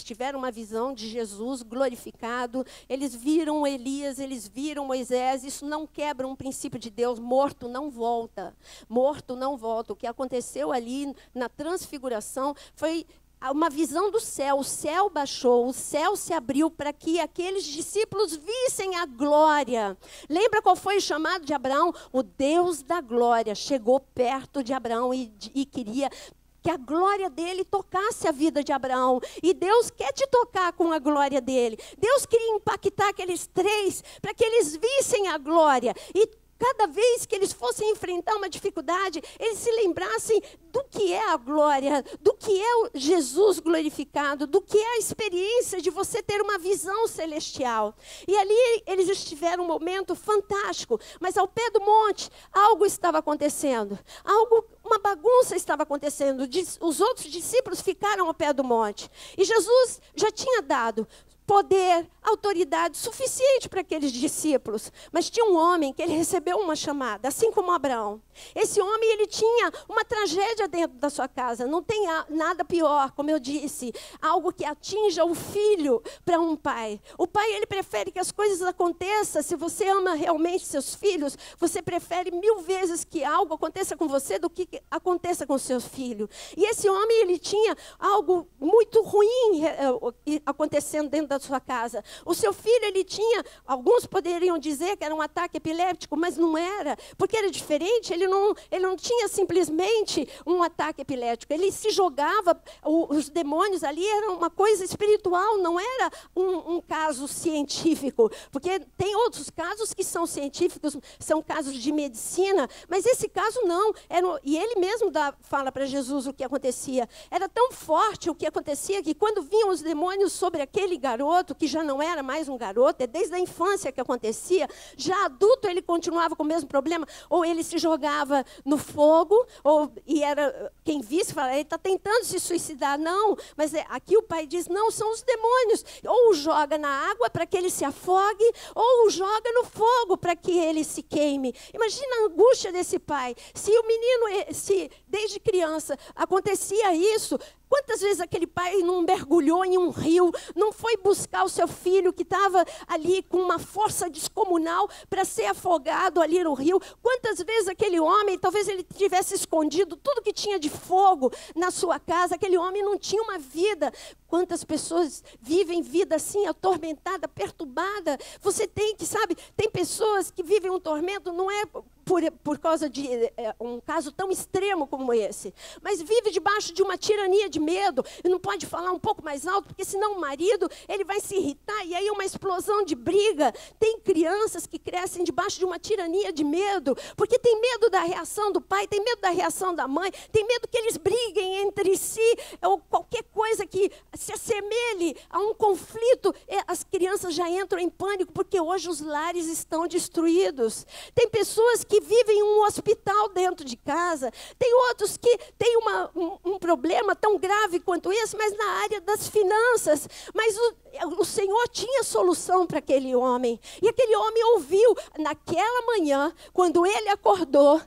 tiveram uma visão de Jesus glorificado, eles viram Elias, eles viram Moisés. Isso não quebra um princípio de Deus. Morto não volta, morto não volta. O que aconteceu ali na transfiguração foi uma visão do céu. O céu baixou, o céu se abriu para que aqueles discípulos vissem a glória. Lembra qual foi o chamado de Abraão? O Deus da glória chegou perto de Abraão e queria que a glória dele tocasse a vida de Abraão. E Deus quer te tocar com a glória dele. Deus queria impactar aqueles três para que eles vissem a glória. E cada vez que eles fossem enfrentar uma dificuldade, eles se lembrassem do que é a glória, do que é o Jesus glorificado, do que é a experiência de você ter uma visão celestial. E ali eles estiveram um momento fantástico, mas ao pé do monte, algo estava acontecendo. Uma bagunça estava acontecendo. Os outros discípulos ficaram ao pé do monte. E Jesus já tinha dado poder, autoridade suficiente para aqueles discípulos. Mas tinha um homem que ele recebeu uma chamada, assim como Abraão. Esse homem, ele tinha uma tragédia dentro da sua casa. Não tem nada pior, como eu disse, algo que atinja o filho para um pai. O pai, ele prefere que as coisas aconteçam. Se você ama realmente seus filhos, você prefere 1000 vezes que algo aconteça com você do que aconteça com seu filho. E esse homem, ele tinha algo muito ruim acontecendo dentro da sua casa. O seu filho, ele tinha, alguns poderiam dizer que era um ataque epiléptico, mas não era, porque era diferente. Ele não tinha simplesmente um ataque epilético, ele se jogava, os demônios ali eram uma coisa espiritual, não era um caso científico, porque tem outros casos que são científicos, são casos de medicina, mas esse caso não, e ele mesmo fala para Jesus o que acontecia. Era tão forte o que acontecia que quando vinham os demônios sobre aquele garoto, que já não era mais um garoto, é desde a infância que acontecia, já adulto ele continuava com o mesmo problema, ou ele se jogava no fogo, e era quem visse, fala, ele está tentando se suicidar. Não, mas aqui o pai diz, não, são os demônios, ou o joga na água para que ele se afogue, ou o joga no fogo para que ele se queime. Imagina a angústia desse pai. Se o menino, desde criança acontecia isso, quantas vezes aquele pai não mergulhou em um rio, não foi buscar o seu filho que estava ali com uma força descomunal para ser afogado ali no rio? Quantas vezes aquele homem, talvez ele tivesse escondido tudo que tinha de fogo na sua casa, aquele homem não tinha uma vida. Quantas pessoas vivem vida assim, atormentada, perturbada? Você tem que, sabe, tem pessoas que vivem um tormento, não é por causa de um caso tão extremo como esse, mas vive debaixo de uma tirania de medo, e não pode falar um pouco mais alto, porque senão o marido, ele vai se irritar, e aí é uma explosão de briga. Tem crianças que crescem debaixo de uma tirania de medo, porque tem medo da reação do pai, tem medo da reação da mãe, tem medo que eles briguem entre si, ou qualquer coisa que se assemelhe a um conflito, as crianças já entram em pânico, porque hoje os lares estão destruídos. Tem pessoas que que vivem um hospital dentro de casa. Tem outros que têm um problema tão grave quanto esse, mas na área das finanças. Mas o Senhor tinha solução para aquele homem. E aquele homem ouviu, naquela manhã, quando ele acordou,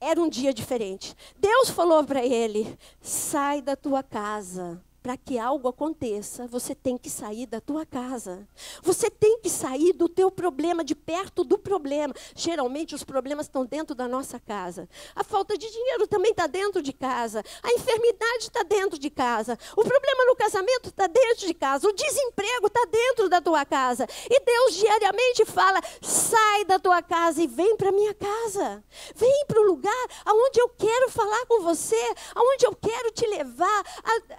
era um dia diferente. Deus falou para ele: sai da tua casa. Para que algo aconteça, você tem que sair da tua casa. Você tem que sair do teu problema, de perto do problema. Geralmente os problemas estão dentro da nossa casa. A falta de dinheiro também está dentro de casa. A enfermidade está dentro de casa. O problema no casamento está dentro de casa. O desemprego está dentro da tua casa. E Deus diariamente fala: sai da tua casa e vem para a minha casa. Vem para o lugar onde eu quero falar com você, onde eu quero te levar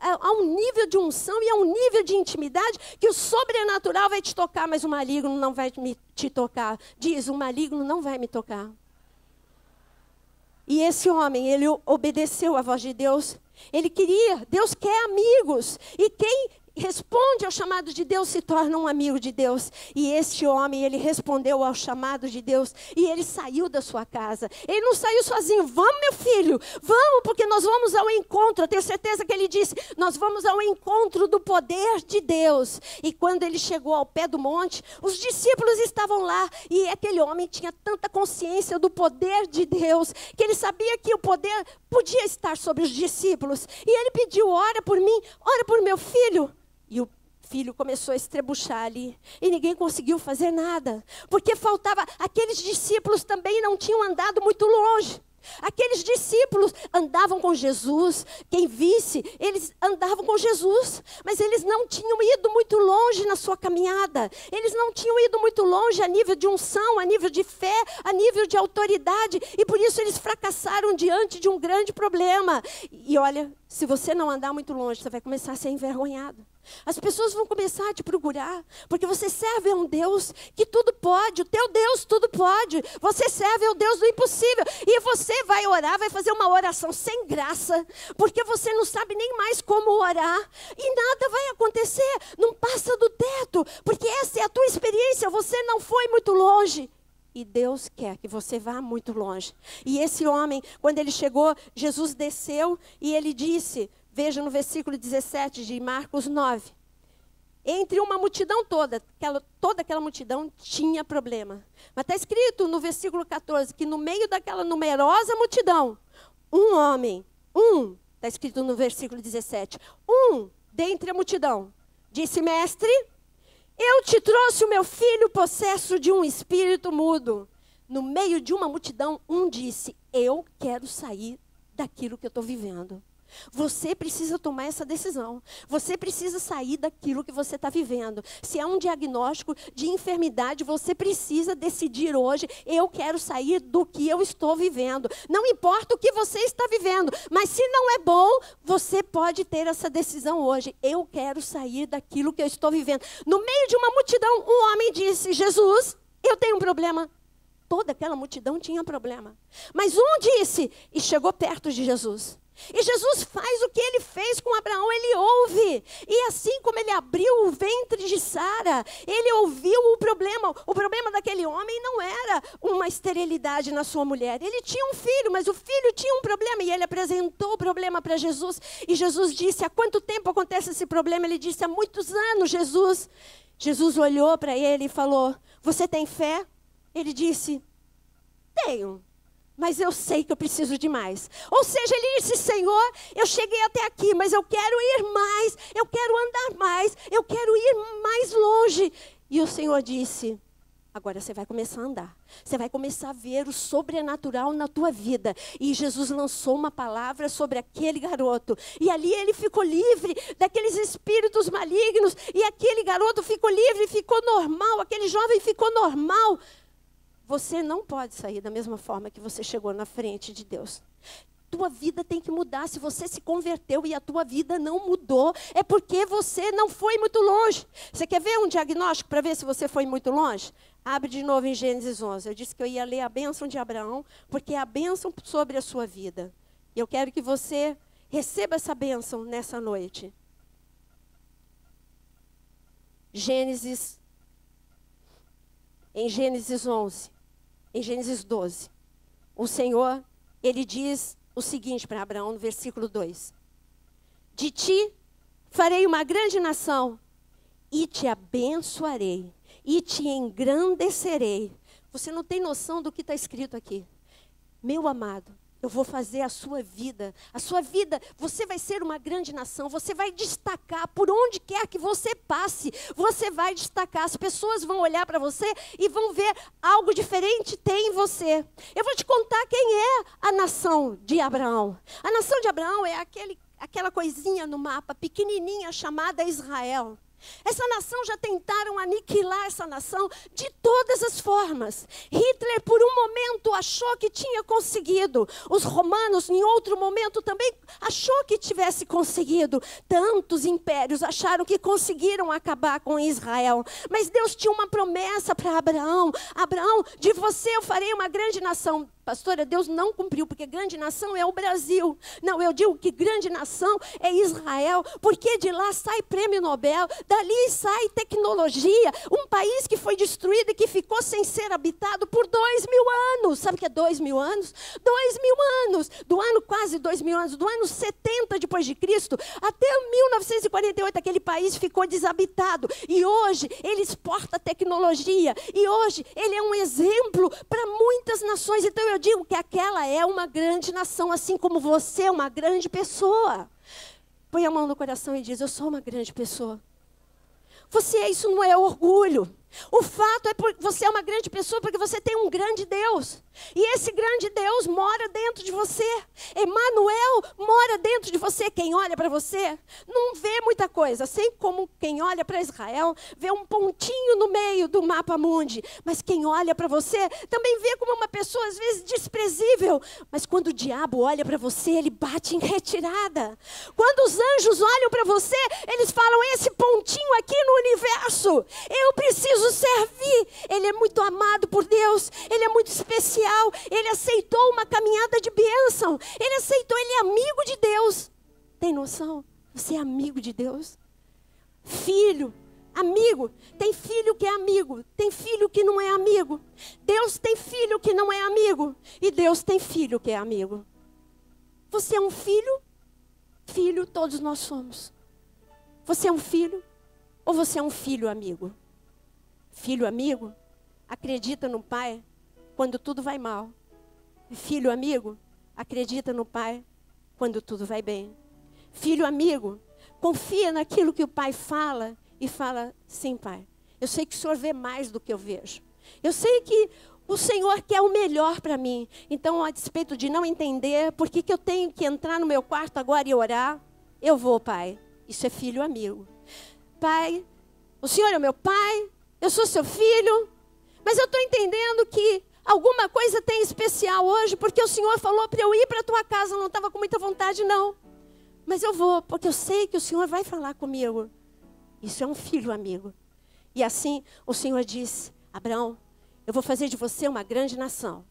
a um nível de unção e a um nível de intimidade que o sobrenatural vai te tocar, mas o maligno não vai te tocar. Diz: o maligno não vai me tocar. E esse homem, ele obedeceu à voz de Deus. Ele queria, Deus quer amigos. E quem responde ao chamado de Deus se torna um amigo de Deus. E este homem, ele respondeu ao chamado de Deus e ele saiu da sua casa. Ele não saiu sozinho. Vamos, meu filho, vamos, porque nós vamos ao encontro. Eu tenho certeza que ele disse: nós vamos ao encontro do poder de Deus. E quando ele chegou ao pé do monte, os discípulos estavam lá. E aquele homem tinha tanta consciência do poder de Deus, que ele sabia que o poder podia estar sobre os discípulos. E ele pediu: ora por mim, ora por meu filho. E o filho começou a estrebuchar ali. E ninguém conseguiu fazer nada. Porque faltava. Aqueles discípulos também não tinham andado muito longe. Aqueles discípulos andavam com Jesus. Quem visse, eles andavam com Jesus. Mas eles não tinham ido muito longe na sua caminhada. Eles não tinham ido muito longe a nível de unção, a nível de fé, a nível de autoridade. E por isso eles fracassaram diante de um grande problema. E olha, se você não andar muito longe, você vai começar a ser envergonhado. As pessoas vão começar a te procurar, porque você serve a um Deus que tudo pode. O teu Deus tudo pode. Você serve ao Deus do impossível. E você vai orar, vai fazer uma oração sem graça, porque você não sabe nem mais como orar. E nada vai acontecer. Não passa do teto, porque essa é a tua experiência. Você não foi muito longe. E Deus quer que você vá muito longe. E esse homem, quando ele chegou, Jesus desceu e ele disse... Veja no versículo 17 de Marcos 9. Entre uma multidão toda aquela multidão tinha problema. Mas está escrito no versículo 14 que no meio daquela numerosa multidão, um homem, está escrito no versículo 17, dentre a multidão, disse: mestre, eu te trouxe o meu filho possesso de um espírito mudo. No meio de uma multidão, disse: eu quero sair daquilo que eu estou vivendo. Você precisa tomar essa decisão. Você precisa sair daquilo que você está vivendo. Se é um diagnóstico de enfermidade, você precisa decidir hoje: eu quero sair do que eu estou vivendo. Não importa o que você está vivendo, mas se não é bom, você pode ter essa decisão hoje: eu quero sair daquilo que eu estou vivendo. No meio de uma multidão, um homem disse: Jesus, eu tenho um problema. Toda aquela multidão tinha problema. Mas disse, e chegou perto de Jesus. E Jesus faz o que ele fez com Abraão, ele ouve. E assim como ele abriu o ventre de Sara, ele ouviu o problema. O problema daquele homem não era uma esterilidade na sua mulher. Ele tinha um filho, mas o filho tinha um problema. E ele apresentou o problema para Jesus. E Jesus disse: há quanto tempo acontece esse problema? Ele disse: há muitos anos, Jesus. Jesus olhou para ele e falou: você tem fé? Ele disse: tenho. Mas eu sei que eu preciso de mais. Ou seja, ele disse: Senhor, eu cheguei até aqui, mas eu quero ir mais, eu quero andar mais, eu quero ir mais longe. E o Senhor disse: agora você vai começar a andar. Você vai começar a ver o sobrenatural na tua vida. E Jesus lançou uma palavra sobre aquele garoto. E ali ele ficou livre daqueles espíritos malignos. E aquele garoto ficou livre, ficou normal. Aquele jovem ficou normal. Você não pode sair da mesma forma que você chegou na frente de Deus. Tua vida tem que mudar. Se você se converteu e a tua vida não mudou, é porque você não foi muito longe. Você quer ver um diagnóstico para ver se você foi muito longe? Abre de novo em Gênesis 11. Eu disse que eu ia ler a bênção de Abraão, porque é a bênção sobre a sua vida. E eu quero que você receba essa bênção nessa noite. Em Gênesis 11. Em Gênesis 12. o Senhor, ele diz o seguinte para Abraão, no versículo 2. De ti farei uma grande nação, e te abençoarei, e te engrandecerei. Você não tem noção do que está escrito aqui. Meu amado, eu vou fazer a sua vida, você vai ser uma grande nação, você vai destacar por onde quer que você passe, você vai destacar, as pessoas vão olhar para você e vão ver algo diferente tem em você. Eu vou te contar quem é a nação de Abraão. A nação de Abraão é aquela coisinha no mapa, pequenininha, chamada Israel. Essa nação, já tentaram aniquilar essa nação de todas as formas. Hitler, por um momento, achou que tinha conseguido. Os romanos, em outro momento, também achou que tivesse conseguido. Tantos impérios acharam que conseguiram acabar com Israel. Mas Deus tinha uma promessa para Abraão. Abraão, de você eu farei uma grande nação. Pastora, Deus não cumpriu, porque grande nação é o Brasil. Não, eu digo que grande nação é Israel, porque de lá sai prêmio Nobel, dali sai tecnologia, um país que foi destruído e que ficou sem ser habitado por 2000 anos. Sabe o que é 2000 anos? 2000 anos, do ano quase 2000 anos, do ano 70 depois de Cristo, até 1948 aquele país ficou desabitado. E hoje ele exporta tecnologia, e hoje ele é um exemplo para muitas nações. Então eu digo que aquela é uma grande nação, assim como você é uma grande pessoa. Põe a mão no coração e diz: eu sou uma grande pessoa. Isso não é orgulho. O fato é que você é uma grande pessoa porque você tem um grande Deus. E esse grande Deus mora dentro de você. Emmanuel mora dentro de você. Quem olha para você não vê muita coisa. Assim como quem olha para Israel vê um pontinho no meio do mapa mundi. Mas quem olha para você também vê como uma pessoa às vezes desprezível. Mas quando o diabo olha para você, ele bate em retirada. Quando os anjos olham para você, eles falam: esse pontinho aqui no universo, eu preciso servir. Ele é muito amado por Deus, ele é muito especial, ele aceitou uma caminhada de bênção, ele é amigo de Deus. Tem noção? Você é amigo de Deus? Filho, amigo. Tem filho que é amigo, tem filho que não é amigo. Deus tem filho que não é amigo, e Deus tem filho que é amigo. Você é um filho? Filho todos nós somos. Você é um filho ou você é um filho amigo? Filho amigo acredita no pai quando tudo vai mal. Filho amigo acredita no pai quando tudo vai bem. Filho amigo confia naquilo que o pai fala e fala: sim, pai, eu sei que o Senhor vê mais do que eu vejo. Eu sei que o Senhor quer o melhor para mim. Então, a despeito de não entender por que eu tenho que entrar no meu quarto agora e orar, eu vou, pai. Isso é filho amigo. Pai, o Senhor é o meu pai, eu sou seu filho, mas eu estou entendendo que alguma coisa tem especial hoje, porque o Senhor falou para eu ir para a tua casa. Eu não estava com muita vontade, não. Mas eu vou, porque eu sei que o Senhor vai falar comigo. Isso é um filho amigo. E assim o Senhor disse: Abraão, eu vou fazer de você uma grande nação.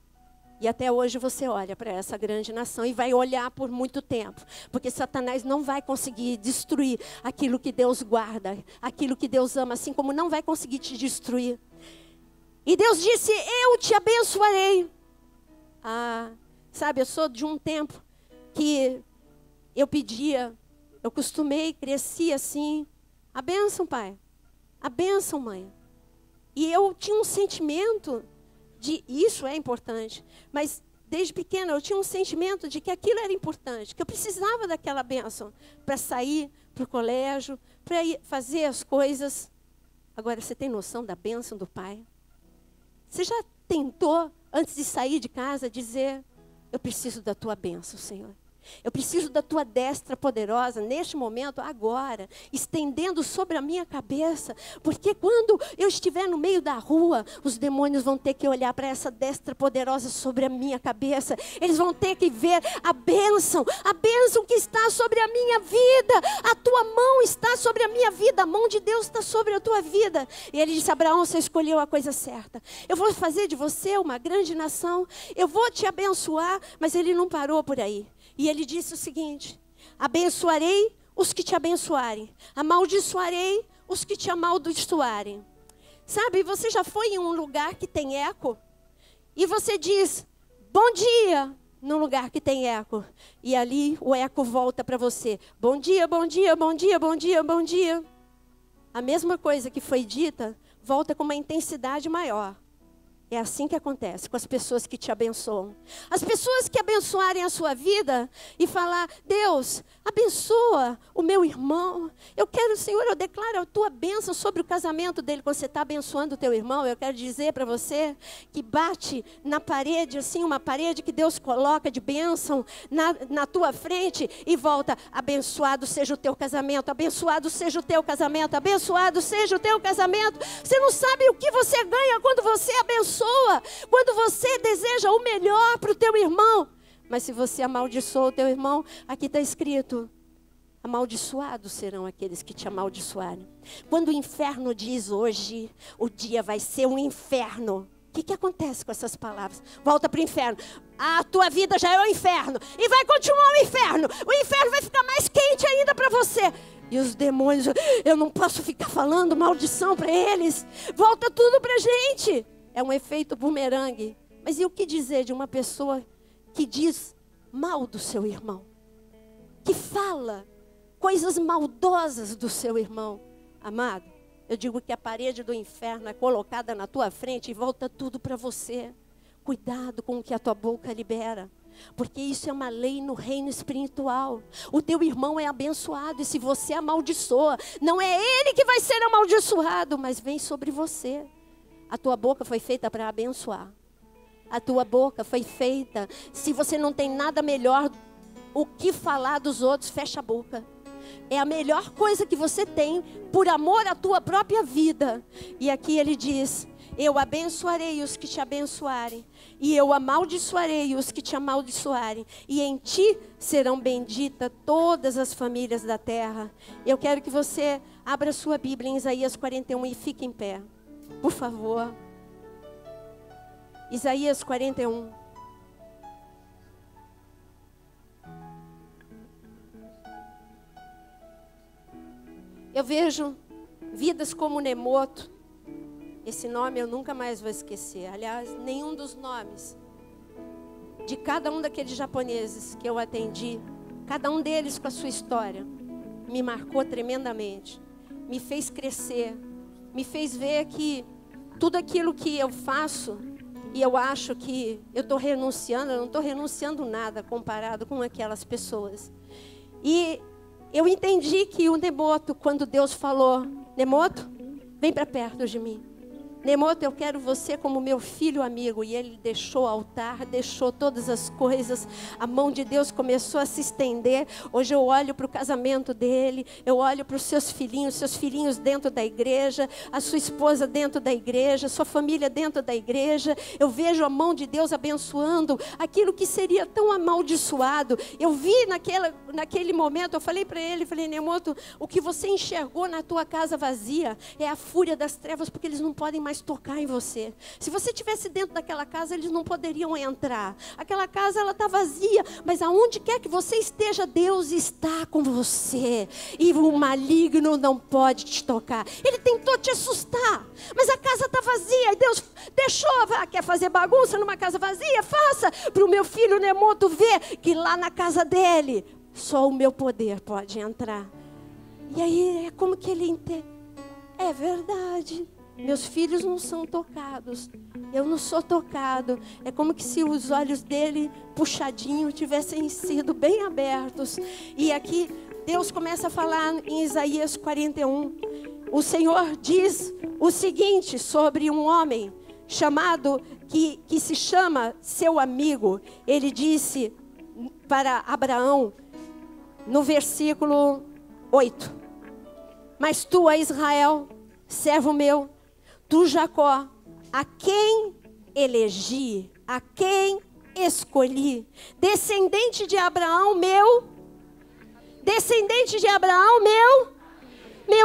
E até hoje você olha para essa grande nação e vai olhar por muito tempo. Porque Satanás não vai conseguir destruir aquilo que Deus guarda, aquilo que Deus ama, assim como não vai conseguir te destruir. E Deus disse: eu te abençoarei. Sabe, eu sou de um tempo que eu pedia, eu cresci assim: a bênção, pai, a bênção, mãe. E eu tinha um sentimento isso é importante, mas desde pequena eu tinha um sentimento de que aquilo era importante, que eu precisava daquela bênção para sair para o colégio, para ir fazer as coisas. Agora, você tem noção da bênção do pai? Você já tentou, antes de sair de casa, dizer: eu preciso da tua bênção, Senhor? Eu preciso da tua destra poderosa neste momento, agora, estendendo sobre a minha cabeça, porque quando eu estiver no meio da rua, os demônios vão ter que olhar para essa destra poderosa sobre a minha cabeça. Eles vão ter que ver a bênção que está sobre a minha vida. A tua mão está sobre a minha vida, a mão de Deus está sobre a tua vida. E ele disse: Abraão, você escolheu a coisa certa. Eu vou fazer de você uma grande nação, eu vou te abençoar. Mas ele não parou por aí. E ele disse o seguinte: abençoarei os que te abençoarem, amaldiçoarei os que te amaldiçoarem. Sabe, você já foi em um lugar que tem eco? E você diz: bom dia, num lugar que tem eco. E ali o eco volta para você. Bom dia, bom dia, bom dia, bom dia, bom dia. A mesma coisa que foi dita, volta com uma intensidade maior. É assim que acontece com as pessoas que te abençoam. As pessoas que abençoarem a sua vida e falar, Deus, abençoa o meu irmão. Eu quero, Senhor, eu declaro a tua bênção sobre o casamento dele. Quando você está abençoando o teu irmão, eu quero dizer para você que bate na parede, assim, uma parede que Deus coloca de bênção na tua frente e volta, abençoado seja o teu casamento, abençoado seja o teu casamento, abençoado seja o teu casamento. Você não sabe o que você ganha quando você abençoa. Quando você deseja o melhor para o teu irmão. Mas se você amaldiçoa o teu irmão, aqui está escrito, amaldiçoados serão aqueles que te amaldiçoarem. Quando o inferno diz hoje, o dia vai ser um inferno. O que acontece com essas palavras? Volta para o inferno. A tua vida já é o inferno. E vai continuar o inferno. O inferno vai ficar mais quente ainda para você. E os demônios, eu não posso ficar falando maldição para eles. Volta tudo para a gente. É um efeito bumerangue. Mas e o que dizer de uma pessoa que diz mal do seu irmão? Que fala coisas maldosas do seu irmão? Amado, eu digo que a parede do inferno é colocada na tua frente e volta tudo para você. Cuidado com o que a tua boca libera. Porque isso é uma lei no reino espiritual. O teu irmão é abençoado. E se você amaldiçoa, não é ele que vai ser amaldiçoado, mas vem sobre você. A tua boca foi feita para abençoar. A tua boca foi feita. Se você não tem nada melhor o que falar dos outros, fecha a boca. É a melhor coisa que você tem por amor à tua própria vida. E aqui ele diz, eu abençoarei os que te abençoarem. E eu amaldiçoarei os que te amaldiçoarem. E em ti serão benditas todas as famílias da terra. Eu quero que você abra sua Bíblia em Isaías 41 e fique em pé. Por favor. Isaías 41. Eu vejo vidas como Nemoto. Esse nome eu nunca mais vou esquecer. Aliás, nenhum dos nomes de cada um daqueles japoneses que eu atendi, cada um deles com a sua história, me marcou tremendamente. Me fez crescer. Me fez ver que tudo aquilo que eu faço, e eu acho que eu estou renunciando, eu não estou renunciando nada comparado com aquelas pessoas. E eu entendi que o Nemoto, quando Deus falou, Nemoto, vem para perto de mim. Nemoto, eu quero você como meu filho amigo. E ele deixou o altar, deixou todas as coisas. A mão de Deus começou a se estender. Hoje eu olho para o casamento dele. Eu olho para os seus filhinhos dentro da igreja. A sua esposa dentro da igreja. Sua família dentro da igreja. Eu vejo a mão de Deus abençoando aquilo que seria tão amaldiçoado. Eu vi naquele momento, eu falei para ele, Nemoto, o que você enxergou na tua casa vazia é a fúria das trevas, porque eles não podem mais tocar em você. Se você estivesse dentro daquela casa, eles não poderiam entrar. Aquela casa, ela está vazia, mas aonde quer que você esteja, Deus está com você. E o maligno não pode te tocar. Ele tentou te assustar, mas a casa está vazia. E Deus deixou, quer fazer bagunça numa casa vazia? Faça, para o meu filho Nemoto ver que lá na casa dele, só o meu poder pode entrar. E aí, é como que ele entende? É verdade. Meus filhos não são tocados. Eu não sou tocado. É como que se os olhos dele, puxadinho, tivessem sido bem abertos. E aqui, Deus começa a falar em Isaías 41. O Senhor diz o seguinte sobre um homem chamado, que se chama seu amigo. Ele disse para Abraão, no versículo 8. Mas tu, ó Israel, servo meu, tu, Jacó, a quem elegi, a quem escolhi, descendente de Abraão, meu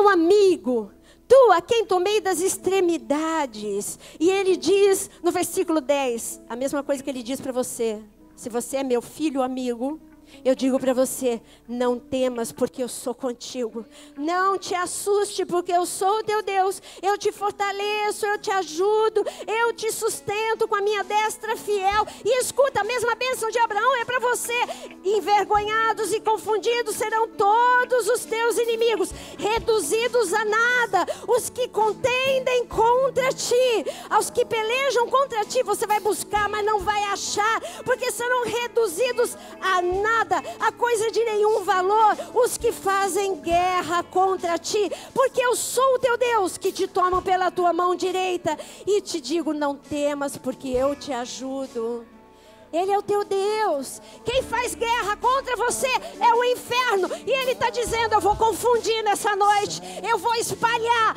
amigo, tu, a quem tomei das extremidades. E ele diz no versículo 10, a mesma coisa que ele diz para você: se você é meu filho amigo, Eu digo para você, não temas porque eu sou contigo. Não te assuste porque eu sou o teu Deus. Eu te fortaleço, eu te ajudo, eu te sustento com a minha destra fiel. E escuta, a mesma bênção de Abraão é para você. Envergonhados e confundidos serão todos os teus inimigos, reduzidos a nada. Os que contendem contra ti, aos que pelejam contra ti, você vai buscar, mas não vai achar, porque serão reduzidos a nada, a coisa de nenhum valor, os que fazem guerra contra ti, porque eu sou o teu Deus, que te tomam pela tua mão direita, e te digo, não temas, porque eu te ajudo. Ele é o teu Deus. Quem faz guerra contra você é o inferno. E Ele está dizendo, eu vou confundir nessa noite. Eu vou espalhar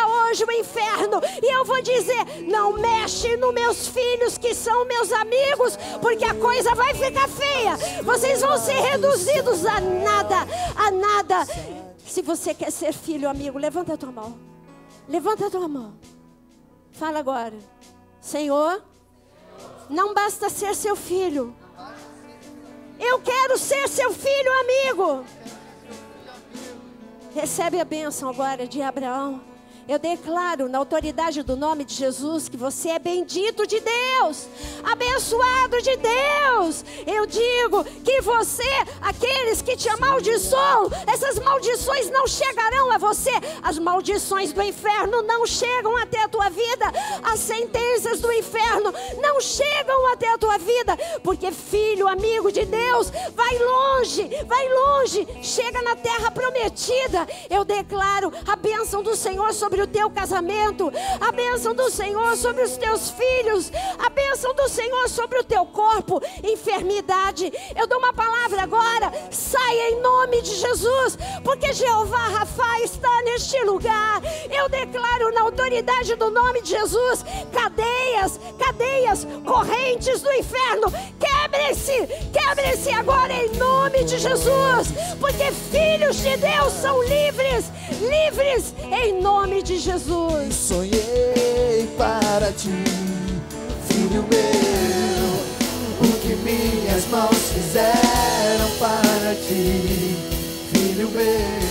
hoje o inferno. E eu vou dizer, não mexe nos meus filhos que são meus amigos, porque a coisa vai ficar feia. Vocês vão ser reduzidos a nada, a nada. Se você quer ser filho, amigo, levanta a tua mão. Levanta a tua mão. Fala agora. Senhor, não basta ser seu filho. Eu quero ser seu filho, amigo. Recebe a bênção agora de Abraão. Eu declaro na autoridade do nome de Jesus que você é bendito de Deus, abençoado de Deus. Eu digo que você, aqueles que te amaldiçoam, essas maldições não chegarão a você. As maldições do inferno não chegam até a tua vida. As sentenças do inferno não chegam até a tua vida, porque filho, amigo de Deus, vai longe, chega na terra prometida. Eu declaro a bênção do Senhor sobre o teu casamento, a bênção do Senhor sobre os teus filhos, a bênção do Senhor sobre o teu corpo. Enfermidade, eu dou uma palavra agora, saia em nome de Jesus, porque Jeová Rafa está neste lugar. Eu declaro na autoridade do nome de Jesus, cadeias, correntes do inferno, quebre-se agora em nome de Jesus, porque filhos de Deus são livres em nome de Jesus. Sonhei para ti, filho meu, o que minhas mãos fizeram para ti, filho meu.